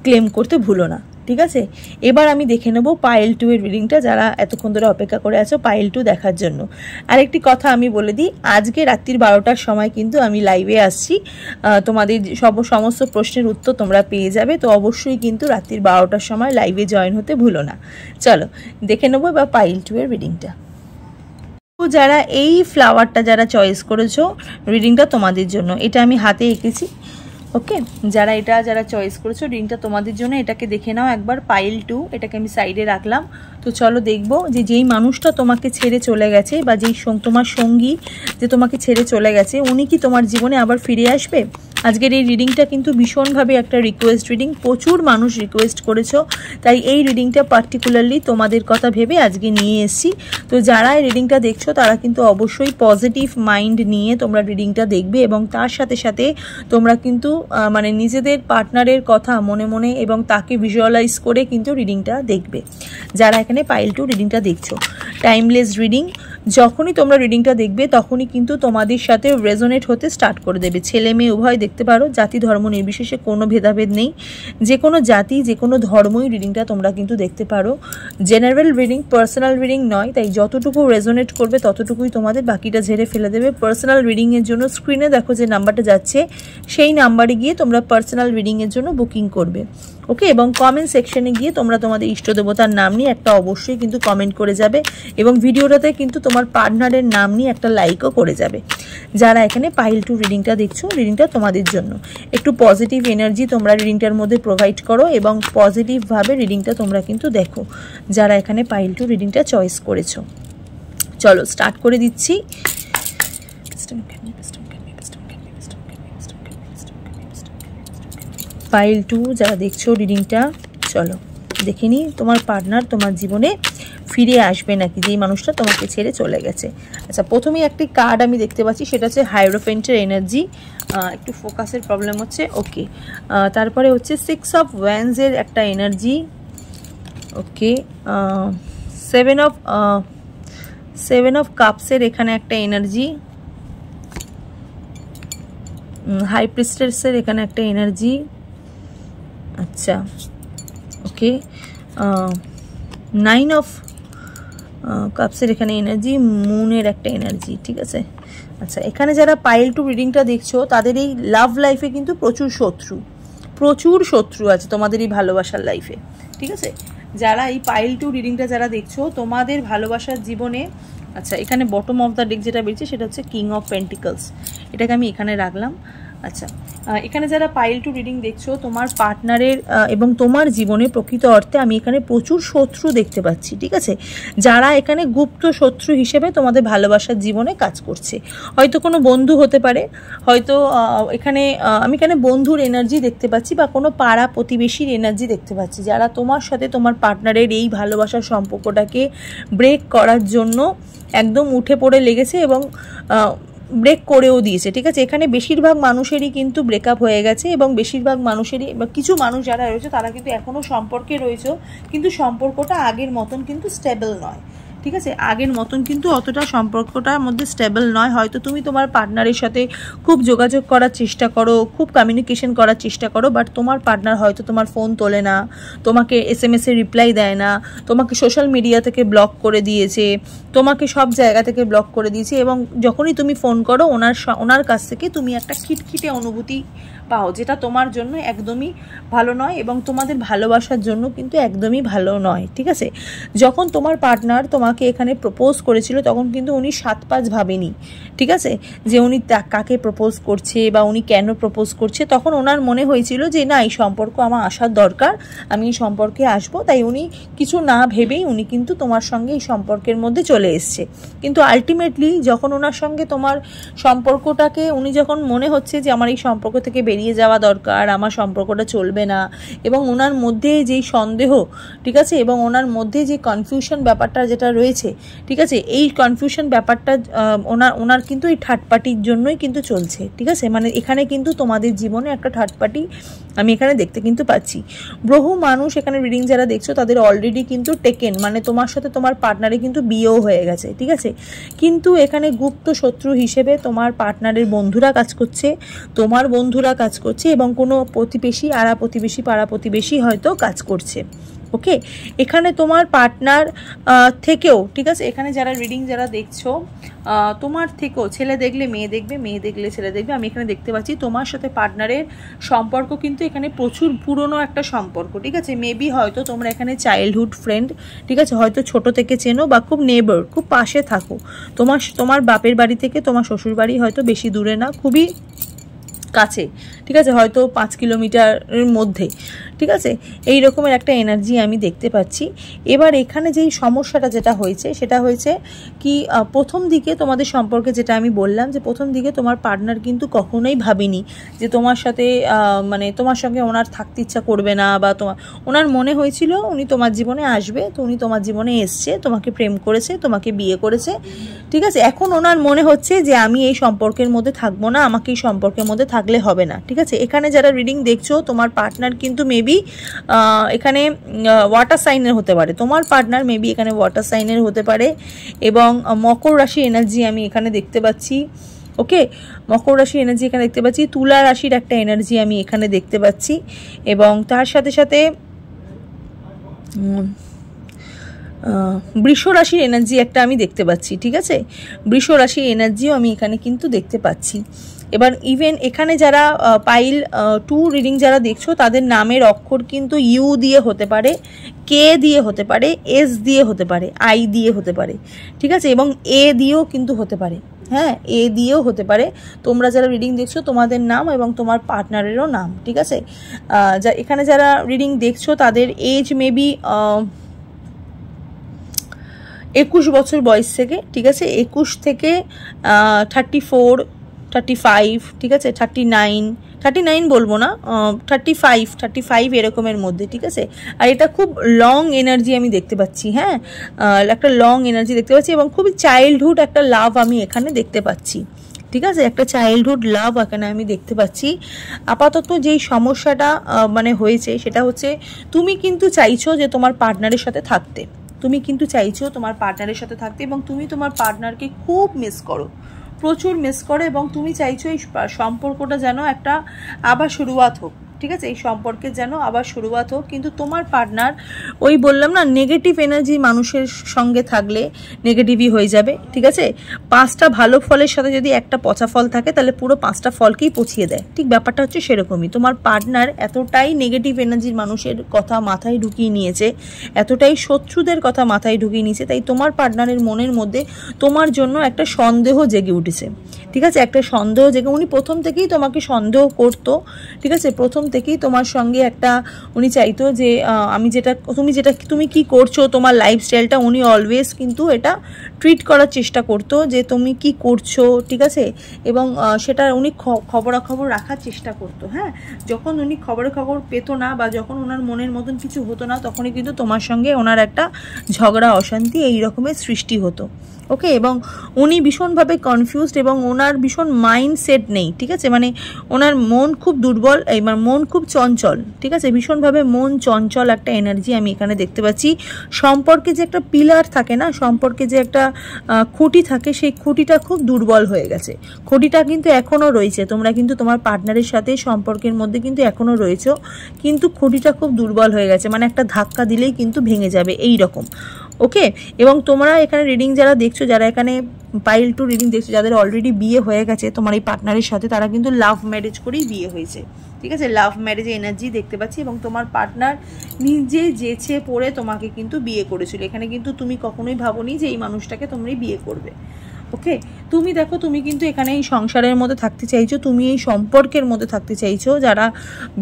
Speaker 1: ক্লেম করতে ভুলো না, ঠিক আছে। এবার আমি দেখে নেব পাইল 2-এর রিডিংটা, যারা এতক্ষণ ধরে অপেক্ষা করে আছো পাইল 2 দেখার জন্য। আরেকটি কথা আমি বলে দিই, আজকে রাত্রির 12টার সময় কিন্তু আমি লাইভে আসছি, তোমাদের সমস্ত প্রশ্নের উত্তর তোমরা পেয়ে যাবে। তো অবশ্যই কিন্তু রাত্রির 12টার সময় লাইভে জয়েন হতে ভুলো না। চলো দেখে নেবো এবার পাইল 2-এর রিডিংটা। যারা এই ফ্লাওয়ারটা যারা চয়েস করেছো, রিডিংটা তোমাদের জন্য। এটা আমি হাতে এঁকেছি, ওকে। যারা চয়েস করেছো, রিডিংটা তোমাদের জন্য। এটাকে দেখে নাও একবার, পাইল 2, এটাকে আমি সাইডে রাখলাম। তো চলো দেখবো যে যেই মানুষটা তোমাকে ছেড়ে চলে গেছে বা তোমার সঙ্গী যে তোমাকে ছেড়ে চলে গেছে, উনি কি তোমার জীবনে আবার ফিরে আসবে। আজকের এই রিডিংটা কিন্তু ভীষণভাবে একটা রিকোয়েস্ট রিডিং, প্রচুর মানুষ রিকোয়েস্ট করেছো, তাই এই রিডিংটা পার্টিকুলারলি তোমাদের কথা ভেবে আজকে নিয়ে এসেছি। তো যারা এই রিডিংটা দেখছো তারা কিন্তু অবশ্যই পজিটিভ মাইন্ড নিয়ে তোমরা রিডিংটা দেখবে এবং তার সাথে সাথে তোমরা কিন্তু মানে নিজেদের পার্টনারের কথা মনে মনে এবং তাকে ভিজুয়ালাইজ করে কিন্তু রিডিংটা দেখবে। যারা এখানে পাইল 2 রিডিংটা দেখছো, টাইমলেস রিডিং, যখনই তোমরা রিডিংটা দেখবে তখনই কিন্তু তোমাদের সাথে রেজোনেট হতে স্টার্ট করে দেবে। ছেলে মেয়ে উভয় দেখতে পারো, জাতি ধর্ম নির্বিশেষে কোনো ভেদাভেদ নেই, যে কোনো জাতি যে কোনো ধর্মই রিডিংটা তোমরা কিন্তু দেখতে পারো। জেনারেল রিডিং, পার্সোনাল রিডিং নয়, তাই যতটুকু রেজোনেট করবে ততটুকুই তোমাদের, বাকিটা ঝেড়ে ফেলে দেবে। পার্সোনাল রিডিংয়ের জন্য স্ক্রিনে দেখো যে নাম্বারটা যাচ্ছে, সেই নাম্বারে গিয়ে তোমরা পার্সোনাল রিডিংয়ের জন্য বুকিং করবে, ওকে। এবং কমেন্ট সেকশনে গিয়ে তোমরা তোমাদের ইষ্ট দেবতার নাম নিয়ে একটা অবশ্যই কিন্তু কমেন্ট করে যাবে এবং ভিডিওটাতে কিন্তু তোমার পার্টনারের নাম নিয়ে একটা লাইকও করে যাবে। যারা এখানে পাইল 2 রিডিংটা দেখছো, রিডিংটা তোমাদের জন্য। একটু পজিটিভ এনার্জি তোমরা রিডিংটার মধ্যে প্রোভাইড করো এবং পজিটিভভাবে রিডিংটা তোমরা কিন্তু দেখো, যারা এখানে পাইল 2 রিডিংটা চয়েস করেছো। চলো স্টার্ট করে দিচ্ছি। পাইল 2 যারা দেখছো রিডিংটা, চলো দেখে নিই তোমার পার্টনার তোমার জীবনে ফিরে আসবে নাকি, যেই মানুষটা তোমাকে ছেড়ে চলে গেছে। আচ্ছা, প্রথমেই একটি কার্ড আমি দেখতে পাচ্ছি, সেটা হচ্ছে হাইরোফেন্টের এনার্জি। একটু ফোকাসের প্রবলেম হচ্ছে, ওকে। তারপরে হচ্ছে 6 অফ ওয়ান্ডসের একটা এনার্জি, ওকে। 7 অফ কাপসের এখানে একটা এনার্জি, হাই প্রিস্টেসের এখানে একটা এনার্জি, আচ্ছা, ওকে। 9 অফ কাপসের এখানে এনার্জি, মুনের একটা এনার্জি, ঠিক আছে। আচ্ছা, এখানে যারা পাইল 2 রিডিংটা দেখছো তাদের এই লাভ লাইফে কিন্তু প্রচুর শত্রু আছে তোমাদের এই ভালোবাসার লাইফে, ঠিক আছে। যারা এই পাইল 2 রিডিংটা যারা দেখছো তোমাদের ভালোবাসার জীবনে, আচ্ছা, এখানে বটম অফ দ্য ডেক যেটা বেরিয়েছে সেটা হচ্ছে কিং অফ পেন্টিকলস, এটাকে আমি এখানে রাখলাম। আচ্ছা, এখানে যারা পাইল 2 রিডিং দেখছো তোমার পার্টনারের এবং তোমার জীবনে প্রকৃত অর্থে আমি এখানে প্রচুর শত্রু দেখতে পাচ্ছি, ঠিক আছে। যারা এখানে গুপ্ত শত্রু হিসেবে তোমাদের ভালোবাসার জীবনে কাজ করছে, হয়তো কোনো বন্ধু হতে পারে, হয়তো আমি এখানে বন্ধুর এনার্জি দেখতে পাচ্ছি বা কোনো পাড়া প্রতিবেশীর এনার্জি দেখতে পাচ্ছি, যারা তোমার সাথে তোমার পার্টনারের এই ভালোবাসার সম্পর্কটাকে ব্রেক করার জন্য একদম উঠে পড়ে লেগেছে এবং ব্রেক করেও দিয়েছে, ঠিক আছে। এখানে বেশিরভাগ মানুষেরই কিন্তু ব্রেকআপ হয়ে গেছে এবং বেশিরভাগ মানুষেরই বা কিছু মানুষ যারা রয়েছে তারা কিন্তু এখনও সম্পর্কে রয়েছে, কিন্তু সম্পর্কটা আগের মতন কিন্তু স্টেবল নয়, ঠিক আছে, আগের মতন কিন্তু অতটা সম্পর্কটার মধ্যে স্টেবল নয়। হয়তো তুমি তোমার পার্টনারের সাথে খুব যোগাযোগ করার চেষ্টা করো, খুব কমিউনিকেশন করার চেষ্টা করো, বাট তোমার পার্টনার হয়তো তোমার ফোন তোলে না, তোমাকে SMS এর রিপ্লাই দেয় না, তোমাকে সোশ্যাল মিডিয়া থেকে ব্লক করে দিয়েছে, তোমাকে সব জায়গা থেকে ব্লক করে দিয়েছে, এবং যখনই তুমি ফোন করো ওনার কাছ থেকে তুমি একটা খিটখিটে অনুভূতি পাও, যেটা তোমার জন্য একদমই ভালো নয় এবং তোমাদের ভালোবাসার জন্য কিন্তু একদমই ভালো নয়। ঠিক আছে, যখন তোমার পার্টনার তোমাকে এখানে প্রপোজ করেছিল তখন কিন্তু উনি 7-5 ভাবেনি। ঠিক আছে, যে উনি কাকে প্রপোজ করছে বা উনি কেন প্রপোজ করছে, তখন ওনার মনে হয়েছিল যে না, এই সম্পর্ক আমার আসার দরকার, আমি এই সম্পর্কে আসবো। তাই উনি কিছু না ভেবেই উনি কিন্তু তোমার সঙ্গে এই সম্পর্কের মধ্যে চলে এসছে। কিন্তু আলটিমেটলি যখন ওনার সঙ্গে তোমার সম্পর্কটাকে উনি যখন মনে হচ্ছে যে আমার এই সম্পর্ক থেকে বেরিয়ে যাওয়া দরকার, আমার সম্পর্কটা চলবে না, এবং ওনার মধ্যে যেই সন্দেহ, ঠিক আছে, এবং ওনার মধ্যে যে কনফিউশন ব্যাপারটা যেটা রয়েছে, ঠিক আছে, এই কনফিউশন ব্যাপারটা ওনার কিন্তু এই থার্ড পার্টির জন্যই কিন্তু চলছে। ঠিক আছে, মানে এখানে কিন্তু তোমাদের জীবনে একটা থার্ড পার্টি আমি এখানে দেখতে কিন্তু পাচ্ছি। বহু মানুষ এখানে রিডিং যারা দেখছো তাদের অলরেডি কিন্তু টেকেন, মানে তোমার সাথে তোমার পার্টনারে কিন্তু বিয়েও হয়ে গেছে। ঠিক আছে, কিন্তু এখানে গুপ্ত শত্রু হিসেবে তোমার পার্টনারের বন্ধুরা কাজ করছে, তোমার বন্ধুরা কাজ করছে, এবং কোনো প্রতিবেশী, আড়া প্রতিবেশী, পাড়া প্রতিবেশী হয়তো কাজ করছে। ওকে, এখানে তোমার পার্টনার থেকেও, ঠিক আছে, এখানে যারা রিডিং যারা দেখছো তোমার থেকেও, ছেলে দেখলে মেয়ে দেখবে, মেয়ে দেখলে ছেলে দেখবে, আমি এখানে দেখতে পাচ্ছি তোমার সাথে পার্টনারের সম্পর্ক কিন্তু এখানে প্রচুর পুরনো একটা সম্পর্ক। ঠিক আছে, মেবি হয়তো তোমরা এখানে চাইল্ডহুড ফ্রেন্ড, ঠিক আছে, হয়তো ছোট থেকে চেনো বা খুব নেবার, খুব পাশে থাকো। তোমার বাপের বাড়ি থেকে তোমার শ্বশুর বাড়ি হয়তো বেশি দূরে না, খুবই কাছে। ঠিক আছে, হয়তো 5 কিলোমিটারের মধ্যে। ঠিক আছে, এই রকমের একটা এনার্জি আমি দেখতে পাচ্ছি। এবার এখানে যেই সমস্যাটা যেটা হয়েছে সেটা হয়েছে কি, প্রথম দিকে তোমাদের সম্পর্কে যেটা আমি বললাম যে প্রথম দিকে তোমার পার্টনার কিন্তু কখনোই ভাবেনি যে তোমার সাথে মানে তোমার সঙ্গে ওনার থাকতে ইচ্ছা করবে না, বা ওনার মনে হয়েছিল উনি তোমার জীবনে আসবে, তো উনি তোমার জীবনে এসছে, তোমাকে প্রেম করেছে, তোমাকে বিয়ে করেছে। ঠিক আছে, এখন ওনার মনে হচ্ছে যে আমি এই সম্পর্কের মধ্যে থাকবো না, আমাকে এই সম্পর্কের মধ্যে থাকলে হবে না। ঠিক আছে, এখানে যারা রিডিং দেখছো তোমার পার্টনার কিন্তু মেবি এখানে ওয়াটার সাইনের হতে পারে, তোমার পার্টনার মেবি এখানে ওয়াটার সাইনের হতে পারে, এবং মকর রাশি এনার্জি আমি এখানে দেখতে পাচ্ছি। ওকে, মকর রাশি এনার্জি এখানে দেখতে পাচ্ছি, তুলা রাশির একটা এনার্জি আমি এখানে দেখতে পাচ্ছি, এবং তার সাথে সাথে বৃষ রাশির এনার্জি একটা আমি দেখতে পাচ্ছি। ঠিক আছে, বৃষ রাশির এনার্জিও আমি এখানে কিন্তু দেখতে পাচ্ছি। এবার ইভেন এখানে যারা পাইল 2 রিডিং যারা দেখছো তাদের নামের অক্ষর কিন্তু ইউ দিয়ে হতে পারে, কে দিয়ে হতে পারে, এস দিয়ে হতে পারে, আই দিয়ে হতে পারে। ঠিক আছে, এবং এ দিয়েও কিন্তু হতে পারে, হ্যাঁ, এ দিয়েও হতে পারে। তোমরা যারা রিডিং দেখছো তোমাদের নাম এবং তোমার পার্টনারেরও নাম। ঠিক আছে, এখানে যারা রিডিং দেখছো তাদের এজ মেবি 21 বছর বয়স থেকে। ঠিক আছে, 21 থেকে 34, 35, ঠিক আছে, 39 বলবো না, 35 এরকমের মধ্যে। ঠিক আছে, আর এটা খুব লং এনার্জি আমি দেখতে পাচ্ছি। হ্যাঁ, একটা লং এনার্জি দেখতে পাচ্ছি, এবং খুবই চাইল্ডহুড একটা লাভ আমি এখানে দেখতে পাচ্ছি। ঠিক আছে, একটা চাইল্ডহুড লাভ এখানে আমি দেখতে পাচ্ছি। আপাতত যেই সমস্যাটা মানে হয়েছে সেটা হচ্ছে তুমি কিন্তু চাইছো যে তোমার পার্টনারের সাথে থাকতে, তুমি কিন্তু চাইছো তোমার পার্টনারের সাথে থাকতে, এবং তুমি তোমার পার্টনারকে খুব মিস করো, প্রচুর মিস করো, এবং তুমি চাইছো এই সম্পর্কটা যেন একটা আবার শুরুয়াত হোক। ঠিক আছে, এই সম্পর্কের যেন আবার শুরুয়াত হোক। কিন্তু তোমার পার্টনার, ওই বললাম না, নেগেটিভ এনার্জি মানুষের সঙ্গে থাকলে নেগেটিভই হয়ে যাবে। ঠিক আছে, 5টা ভালো ফলের সাথে যদি একটা পচা ফল থাকে তাহলে পুরো 5টা ফলকেই পচিয়ে দেয়। ঠিক ব্যাপারটা হচ্ছে সেরকমই। তোমার পার্টনার এতটাই নেগেটিভ এনার্জির মানুষের কথা মাথায় ঢুকিয়ে নিয়েছে, এতটাই শত্রুদের কথা মাথায় ঢুকিয়ে নিয়েছে, তাই তোমার পার্টনারের মনের মধ্যে তোমার জন্য একটা সন্দেহ জেগে উঠেছে। ঠিক আছে, একটা সন্দেহ জেগে, উনি প্রথম থেকেই তোমাকে সন্দেহ করতো। ঠিক আছে, প্রথম থেকেই তোমার সঙ্গে একটা উনি চাইতো যে তুমি কি করছো, তোমার লাইফস্টাইলটা উনি অলওয়েজ কিন্তু এটা ট্রিট করার চেষ্টা করতো যে তুমি কি করছো। ঠিক আছে, এবং সেটা উনি খবরাখবর রাখার চেষ্টা করতো। হ্যাঁ, যখন উনি খবর পেতো না বা যখন ওনার মনের মতন কিছু হতো না, তখনই কিন্তু তোমার সঙ্গে ওনার একটা ঝগড়া, অশান্তি এই রকমের সৃষ্টি হতো। ওকে, এবং উনি ভীষণভাবে কনফিউজড, এবং ওনার ভীষণ মাইন্ডসেট নেই। ঠিক আছে, মানে ওনার মন খুব দুর্বল, এবার মন খুব চঞ্চল, ঠিক আছে, ভীষণভাবে মন চঞ্চল একটা এনার্জি আমি এখানে দেখতে পাচ্ছি। সম্পর্কে যে একটা পিলার থাকে না, সম্পর্কে যে একটা খুঁটি থাকে, সেই খুঁটিটা খুব দুর্বল হয়ে গেছে। খুঁটিটা কিন্তু এখনও রয়েছে, তোমরা কিন্তু তোমার পার্টনারের সাথে সম্পর্কের মধ্যে কিন্তু এখনও রয়েছো, কিন্তু খুঁটিটা খুব দুর্বল হয়ে গেছে, মানে একটা ধাক্কা দিলেই কিন্তু ভেঙে যাবে এই রকম। ওকে, এবং তোমরা এখানে রিডিং যারা দেখছো, যারা এখানে পাইল টু রিডিং দেখছো, যাদের অলরেডি বিয়ে হয়ে গেছে তোমার এই পার্টনারের সাথে, তারা কিন্তু লাভ ম্যারেজ করেই বিয়ে হয়েছে, ঠিক আছে, লাভ ম্যারেজ এনার্জি দেখতে পাচ্ছি। এবং তোমার পার্টনার নিজে যেচে পড়ে তোমাকে কিন্তু বিয়ে করেছিল। এখানে কিন্তু তুমি কখনোই ভাবোনি যে এই মানুষটাকে তোমরাই বিয়ে করবে। ওকে, তুমি দেখো, তুমি কিন্তু এখানে এই সংসারের মধ্যে থাকতে চাইছো, তুমি এই সম্পর্কের মধ্যে থাকতে চাইছো। যারা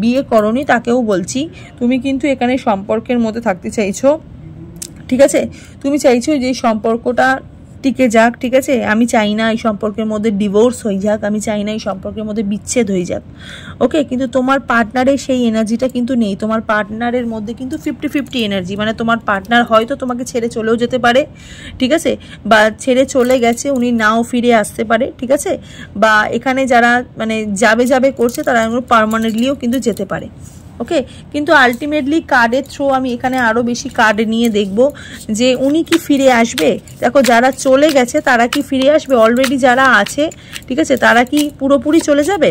Speaker 1: বিয়ে করনি তাকেও বলছি, তুমি কিন্তু এখানে সম্পর্কের মধ্যে থাকতে চাইছো, ঠিক আছে, তুমি চাইছো যে সম্পর্কটা টিকে যাক, ঠিক আছে। আমি চাই না এই সম্পর্কের মধ্যে ডিভোর্স হয়ে যাক, আমি চাই না এই সম্পর্কের মধ্যে বিচ্ছেদ হয়ে যাক। ওকে, কিন্তু তোমার পার্টনারের সেই এনার্জিটা কিন্তু নেই। তোমার পার্টনারের মধ্যে কিন্তু 50-50 এনার্জি, মানে তোমার পার্টনার হয়তো তোমাকে ছেড়ে চলেও যেতে পারে, ঠিক আছে, বা ছেড়ে চলে গেছে, উনি নাও ফিরে আসতে পারে, ঠিক আছে, বা এখানে যারা মানে যাবে করছে তারা পার্মানেন্টলিও কিন্তু যেতে পারে। ওকে, কিন্তু আলটিমেটলি কার্ডের থ্রু আমি এখানে আরও বেশি কার্ড নিয়ে দেখব যে উনি কি ফিরে আসবে। দেখো, যারা চলে গেছে তারা কি ফিরে আসবে, অলরেডি যারা আছে, ঠিক আছে, তারা কি পুরোপুরি চলে যাবে,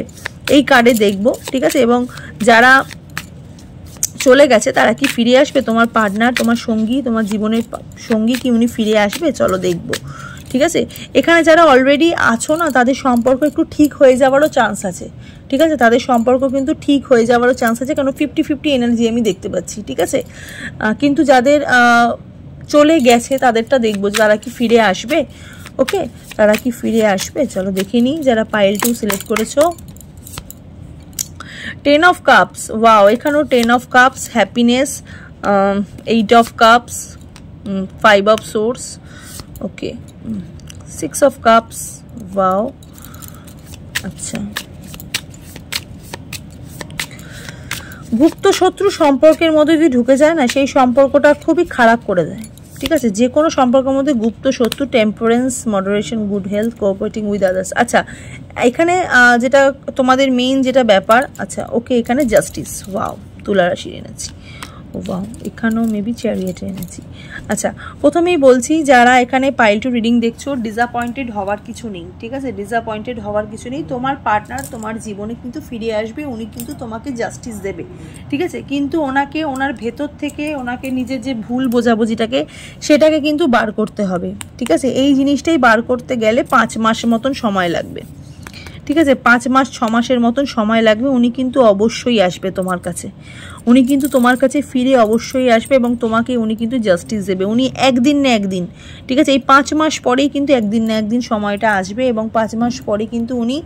Speaker 1: এই কার্ডে দেখব, ঠিক আছে, এবং যারা চলে গেছে তারা কি ফিরে আসবে, তোমার পার্টনার, তোমার সঙ্গী, তোমার জীবনের সঙ্গী কি উনি ফিরে আসবে, চলো দেখব, ঠিক আছে। এখানে যারা অলরেডি আছো না, তাদের সম্পর্ক একটু ঠিক হয়ে যাওয়ারও চান্স আছে, ঠিক আছে, তাদের সম্পর্ক কিন্তু ঠিক হয়ে যাওয়ারও চান্স আছে, কারণ 50-50 এনার্জি আমি দেখতে পাচ্ছি, ঠিক আছে। কিন্তু যাদের চলে গেছে তাদেরটা দেখবো, তারা কি ফিরে আসবে। ওকে, তারা কি ফিরে আসবে, চলো দেখে নিই। যারা পাইল 2 সিলেক্ট করেছো, 10 অফ কাপস, ওয়াও, এখানেও 10 of cups, happiness, 8 of cups, 5 of swords, okay, 6 of cups, wow, আচ্ছা। গুপ্ত শত্রু সম্পর্কের মধ্যে যদি ঢুকে যায় না, সেই সম্পর্কটা খুবই খারাপ করে দেয়, ঠিক আছে, যে কোনো সম্পর্কের মধ্যে গুপ্ত শত্রু। Temperance, moderation, good health, cooperating with others. আচ্ছা, এখানে যেটা তোমাদের মেইন যেটা ব্যাপার, আচ্ছা ওকে, এখানে জাস্টিস, ওয়াও, তুলা রাশির এনেছি, ওয়াও, এখানেও মেবি চ্যারিয়েটে এনেছি। আচ্ছা, প্রথমেই বলছি, যারা এখানে পাইল টু রিডিং দেখছো, ডিসঅ্যাপয়েন্টেড হওয়ার কিছু নেই, ঠিক আছে, ডিসঅ্যাপয়েন্টেড হওয়ার কিছু নেই। তোমার পার্টনার তোমার জীবনে কিন্তু ফিরে আসবে, উনি কিন্তু তোমাকে জাস্টিস দেবে, ঠিক আছে, কিন্তু ওনাকে ওনার ভেতর থেকে ওনাকে নিজের যে ভুল বোঝাবুঝিটাকে সেটাকে কিন্তু বার করতে হবে, ঠিক আছে। এই জিনিসটাই বার করতে গেলে 5 মাস মতন সময় লাগবে, ঠিক আছে, 5 মাস 6 মাসের মতন সময় লাগবে। উনি কিন্তু অবশ্যই আসবে তোমার কাছে, উনি কিন্তু তোমার কাছে ফিরে অবশ্যই আসবে, এবং তোমাকে উনি কিন্তু জাস্টিস দেবে। উনি একদিন না একদিন, ঠিক আছে, এই 5 মাস পরেই কিন্তু একদিন না একদিন সময়টা আসবে, এবং 5 মাস পরে কিন্তু উনি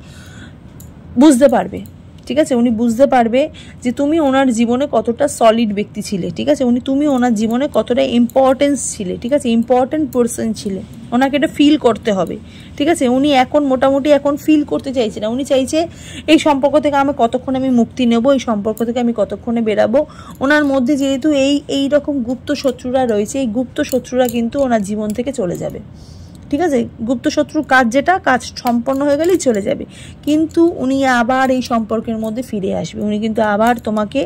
Speaker 1: বুঝতে পারবে, ঠিক আছে, উনি বুঝতে পারবে যে তুমি ওনার জীবনে কতটা সলিড ব্যক্তি ছিলে, ঠিক আছে, তুমি ওনার জীবনে কতটা ইম্পর্টেন্স ছিলে, ঠিক আছে, ইম্পর্টেন্ট পারসন ছিলে, ওনাকে এটা ফিল করতে হবে, ঠিক আছে। উনি এখন মোটামুটি এখন ফিল করতে চাইছে না, উনি চাইছে এই সম্পর্ক থেকে আমি কতক্ষণে আমি মুক্তি নেব, এই সম্পর্ক থেকে আমি কতক্ষণে বেরাবো। ওনার মধ্যে যেহেতু এই রকম গুপ্ত শত্রুরা রয়েছে, এই গুপ্ত শত্রুরা কিন্তু ওনার জীবন থেকে চলে যাবে, ঠিক আছে, গুপ্ত শত্রুর কাজ যেটা কাজ সম্পন্ন হয়ে গেলেই চলে যাবে, কিন্তু উনি আবার এই সম্পর্কের মধ্যে ফিরে আসবে, উনি কিন্তু আবার তোমাকে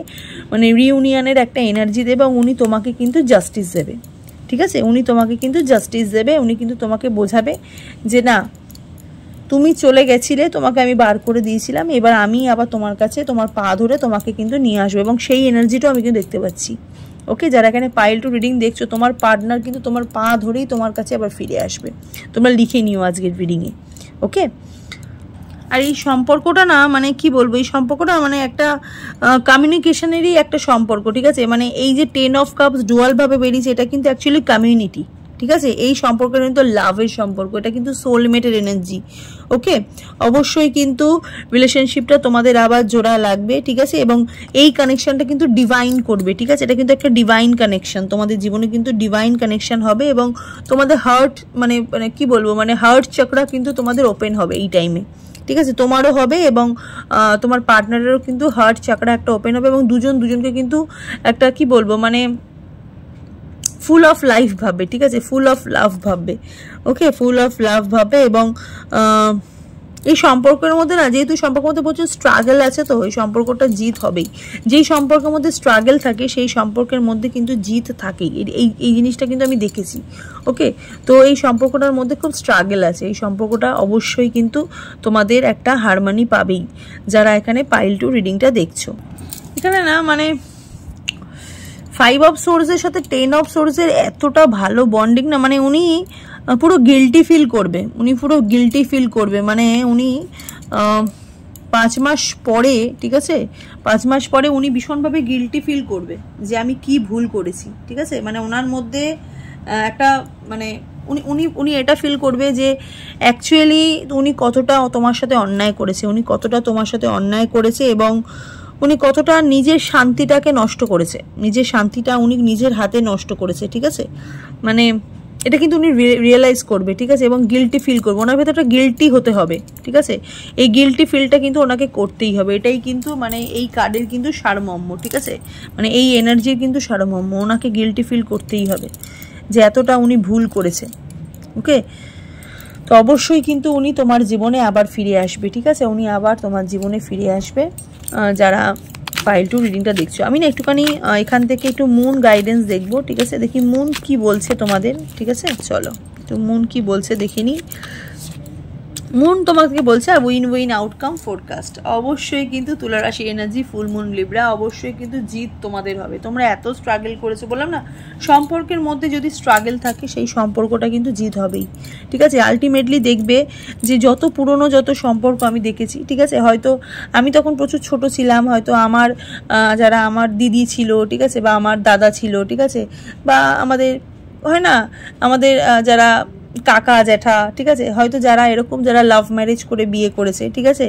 Speaker 1: মানে রিউনিয়নের একটা এনার্জি দেবে, এবং উনি তোমাকে কিন্তু জাস্টিস দেবে, ঠিক আছে, উনি তোমাকে কিন্তু জাস্টিস দেবে, উনি কিন্তু তোমাকে বোঝাবে যে না, তুমি চলে গেছিলে, তোমাকে আমি বার করে দিয়েছিলাম, এবার আমি আবার তোমার কাছে তোমার পা ধরে তোমাকে কিন্তু নিয়ে আসবো, এবং সেই এনার্জিটাও আমি কিন্তু দেখতে পাচ্ছি। ওকে, যারা এখানে পাইল টু রিডিং দেখছো, তোমার পার্টনার কিন্তু তোমার পা ধরেই তোমার কাছে আবার ফিরে আসবে, তোমরা লিখে নিও আজকের রিডিংয়ে। ওকে, আর এই সম্পর্কটা না, মানে কি বলবো, এই সম্পর্কটা মানে একটা কমিউনিকেশনেরই একটা সম্পর্ক, ঠিক আছে, মানে এই যে 10 অফ কাপস ডুয়ালভাবে বেরিয়েছে, এটা কিন্তু অ্যাকচুয়ালি কমিউনিটি, ঠিক আছে, এই সম্পর্কটা কিন্তু লাভের সম্পর্ক, এটা কিন্তু সোলমেটের এনার্জি। ওকে, অবশ্যই কিন্তু রিলেশনশিপটা তোমাদের আবার জোড়া লাগবে, ঠিক আছে, এবং এই কানেকশনটা কিন্তু ডিভাইন করবে, ঠিক আছে, এটা কিন্তু একটা ডিভাইন কানেকশন, তোমাদের জীবনে কিন্তু ডিভাইন কানেকশন হবে, এবং তোমাদের হার্ট মানে কি বলবো, মানে হার্ট চক্রা কিন্তু তোমাদের ওপেন হবে এই টাইমে, ঠিক আছে, তোমারও হবে, এবং তোমার পার্টনারেরও কিন্তু হার্ট চাকরা একটা ওপেন হবে, এবং দুজনকে কিন্তু একটা কি বলবো, মানে ফুল অফ লাইফ ভাববে, ঠিক আছে, ফুল অফ লাভ ভাববে। ওকে, ফুল অফ লাভ ভাববে, এবং এই সম্পর্কের মধ্যে না, যেহেতু সম্পর্কের মধ্যে প্রচুর স্ট্রাগল আছে, তো ওই সম্পর্কটা জিত হবেই। যেই সম্পর্কের মধ্যে স্ট্রাগল থাকে সেই সম্পর্কের মধ্যে কিন্তু জিত থাকেই, এই জিনিসটা কিন্তু আমি দেখেছি। ওকে, তো এই সম্পর্কটার মধ্যে খুব স্ট্রাগল আছে, এই সম্পর্কটা অবশ্যই কিন্তু তোমাদের একটা হারমোনি পাবেই, যারা এখানে পাইল 2 রিডিংটা দেখছো। এখানে না মানে 5 অফ সোর্সের সাথে 10 অফ সোর্সের এতটা ভালো বন্ডিং না, মানে উনি পুরো গিল্টি ফিল করবে, মানে উনি 5 মাস পরে, ঠিক আছে, 5 মাস পরে উনি ভীষণভাবে গিল্টি ফিল করবে যে আমি কি ভুল করেছি, ঠিক আছে। মানে ওনার মধ্যে একটা মানে উনি এটা ফিল করবে যে অ্যাকচুয়ালি উনি কতটা তোমার সাথে অন্যায় করেছে, এবং উনি কতটা নিজের শান্তিটাকে নষ্ট করেছে, নিজের শান্তিটা উনি নিজের হাতে নষ্ট করেছে, ঠিক আছে। মানে এটা কিন্তু উনি রিয়েলাইজ করবে, ঠিক আছে, এবং গিল্টি ফিল করবে, ওনার ভেতরে একটা গিল্টি হতে হবে, ঠিক আছে। এই গিল্টি ফিলটা কিন্তু ওনাকে করতেই হবে, এটাই কিন্তু মানে এই কার্ডের কিন্তু সারমর্ম, ঠিক আছে, মানে এই এনার্জির কিন্তু সারমর্ম, ওনাকে গিল্টি ফিল করতেই হবে যে এতটা উনি ভুল করেছে। ওকে, তো অবশ্যই কিন্তু উনি তোমার জীবনে আবার ফিরে আসবে, ঠিক আছে, উনি আবার তোমার জীবনে ফিরে আসবে। যারা পাইল 2 রিডিংটা দেখছো, আমি না একটুখানি এখান থেকে একটু মুন গাইডেন্স দেখবো, ঠিক আছে, দেখি মুন কি বলছে তোমাদের, ঠিক আছে। চলো তো মুন কি বলছে দেখিনি। মুন তোমাকে বলছে উইন উইন আউটকাম ফোরকাস্ট। অবশ্যই কিন্তু তুলা রাশি এনার্জি, ফুল মুন লিব্রা, অবশ্যই কিন্তু জিত তোমাদের হবে। তোমরা এত স্ট্রাগল করেছো, বললাম না, সম্পর্কের মধ্যে যদি স্ট্রাগল থাকে সেই সম্পর্কটা কিন্তু জিত হবেই, ঠিক আছে। আলটিমেটলি দেখবে যে যত পুরনো যত সম্পর্ক আমি দেখেছি, ঠিক আছে, হয়তো আমি তখন প্রচুর ছোট ছিলাম, হয়তো আমার যারা আমার দিদি ছিল, ঠিক আছে, বা আমার দাদা ছিল, ঠিক আছে, বা আমাদের হয় না, আমাদের যারা কাকা জ্যাঠা, ঠিক আছে, হয়তো যারা এরকম যারা লাভ ম্যারেজ করে বিয়ে করেছে, ঠিক আছে,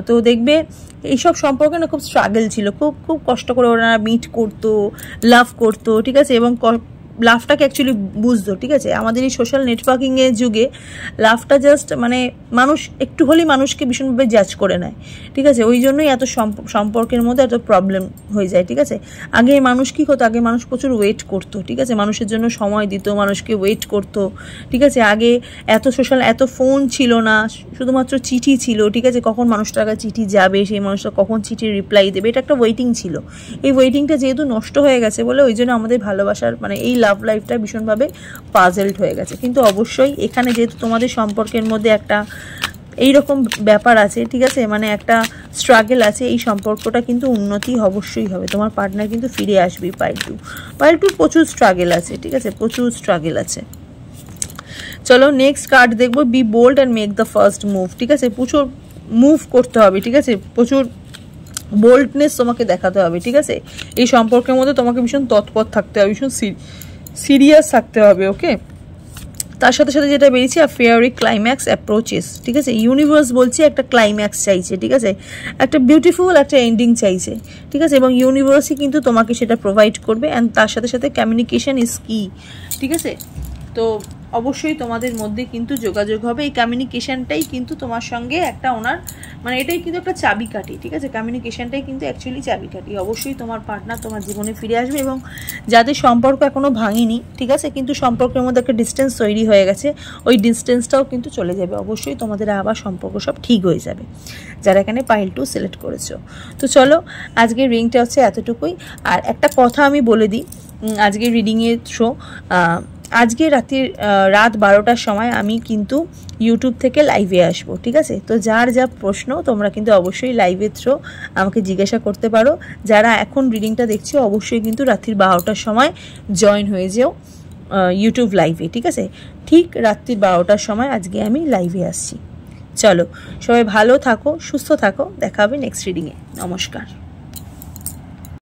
Speaker 1: তো দেখবে এইসব সম্পর্কে না খুব স্ট্রাগল ছিল, খুব খুব কষ্ট করে ওরা মিট করতো, লাভ করতো, ঠিক আছে, এবং লাভটাকে অ্যাকচুয়ালি বুঝতো, ঠিক আছে। আমাদের এই সোশ্যাল নেটওয়ার্কিংয়ের যুগে লাভটা জাস্ট মানে মানুষ একটু হলেই মানুষকে ভীষণভাবে জাজ করে নেয়, ঠিক আছে, ওই জন্যই এত সম্পর্কের মধ্যে এত প্রবলেম হয়ে যায়, ঠিক আছে। আগে মানুষ কী হতো, আগে মানুষ প্রচুর ওয়েট করতো, ঠিক আছে, মানুষের জন্য সময় দিত, মানুষকে ওয়েট করতো, ঠিক আছে। আগে এত ফোন ছিল না, শুধুমাত্র চিঠি ছিল, ঠিক আছে, কখন মানুষটার কাছে চিঠি যাবে, সেই মানুষটা কখন চিঠির রিপ্লাই দেবে, এটা একটা ওয়েটিং ছিল। এই ওয়েটিংটা যেহেতু নষ্ট হয়ে গেছে বলে ওই জন্য আমাদের ভালোবাসার মানে এই লাভ লাইফটা ভীষণভাবে পাজেলড হয়ে গেছে। কিন্তু অবশ্যই এখানে যেহেতু তোমাদের সম্পর্কের মধ্যে একটা এইরকম ব্যাপার আছে, ঠিক আছে, মানে একটা স্ট্রাগল আছে, এই সম্পর্কটা কিন্তু উন্নতি অবশ্যই হবে, তোমার পার্টনার কিন্তু ফিরে আসবে। পাইল টু প্রচুর স্ট্রাগল আছে, ঠিক আছে, প্রচুর স্ট্রাগল আছে। চলো নেক্সট কার্ড দেখবো, be bold and make the first move, ঠিক আছে, প্রচুর মুভ করতে হবে, ঠিক আছে, প্রচুর বোল্ডনেস তোমাকে দেখাতে হবে, ঠিক আছে। এই সম্পর্কের মধ্যে তোমাকে ভীষণ তৎপর থাকতে হবে, ভীষণ সিরিয়াস থাকতে হবে। ওকে, তার সাথে সাথে যেটা বেরিয়েছে ফেয়ারি ক্লাইম্যাক্স অ্যাপ্রোচেস, ঠিক আছে, ইউনিভার্স বলছে একটা ক্লাইম্যাক্স চাইছে, ঠিক আছে, একটা বিউটিফুল একটা এন্ডিং চাইছে, ঠিক আছে, এবং ইউনিভার্সই কিন্তু তোমাকে সেটা প্রোভাইড করবে। অ্যান্ড তার সাথে সাথে কমিউনিকেশন ইজ কি, ঠিক আছে। তো অবশ্যই তোমাদের মধ্যে কিন্তু যোগাযোগ হবে, এই কমিউনিকেশনটাই কিন্তু তোমার সঙ্গে একটা ওনার মানে এটাই কিন্তু একটা চাবিকাঠি, ঠিক আছে, কমিউনিকেশনটাই কিন্তু অ্যাকচুয়ালি চাবিকাঠি। অবশ্যই তোমার পার্টনার তোমার জীবনে ফিরে আসবে, এবং যাদের সম্পর্ক এখনো ভাঙেনি, ঠিক আছে, কিন্তু সম্পর্কের মধ্যে একটা ডিস্টেন্স তৈরি হয়ে গেছে, ওই ডিস্টেন্সটাও কিন্তু চলে যাবে, অবশ্যই তোমাদের আবার সম্পর্ক সব ঠিক হয়ে যাবে, যারা এখানে পাইল 2 সিলেক্ট করেছো। তো চলো আজকের রিডিংটা হচ্ছে এতটুকুই। আর একটা কথা আমি বলে দিই, আজকের রিডিংয়ের থ্রো আজকে রাত 12টার সময় আমি কিন্তু ইউটিউব থেকে লাইভে আসবো, ঠিক আছে। তো যার যা প্রশ্ন তোমরা কিন্তু অবশ্যই লাইভের থ্রো আমাকে জিজ্ঞাসা করতে পারো। যারা এখন রিডিংটা দেখছো অবশ্যই কিন্তু রাত্রির 12টার সময় জয়েন হয়ে যেও ইউটিউব লাইভে, ঠিক আছে। ঠিক রাত্রির 12টার সময় আজকে আমি লাইভে আসছি। চলো সবাই ভালো থাকো, সুস্থ থাকো, দেখা হবে নেক্সট রিডিংয়ে। নমস্কার।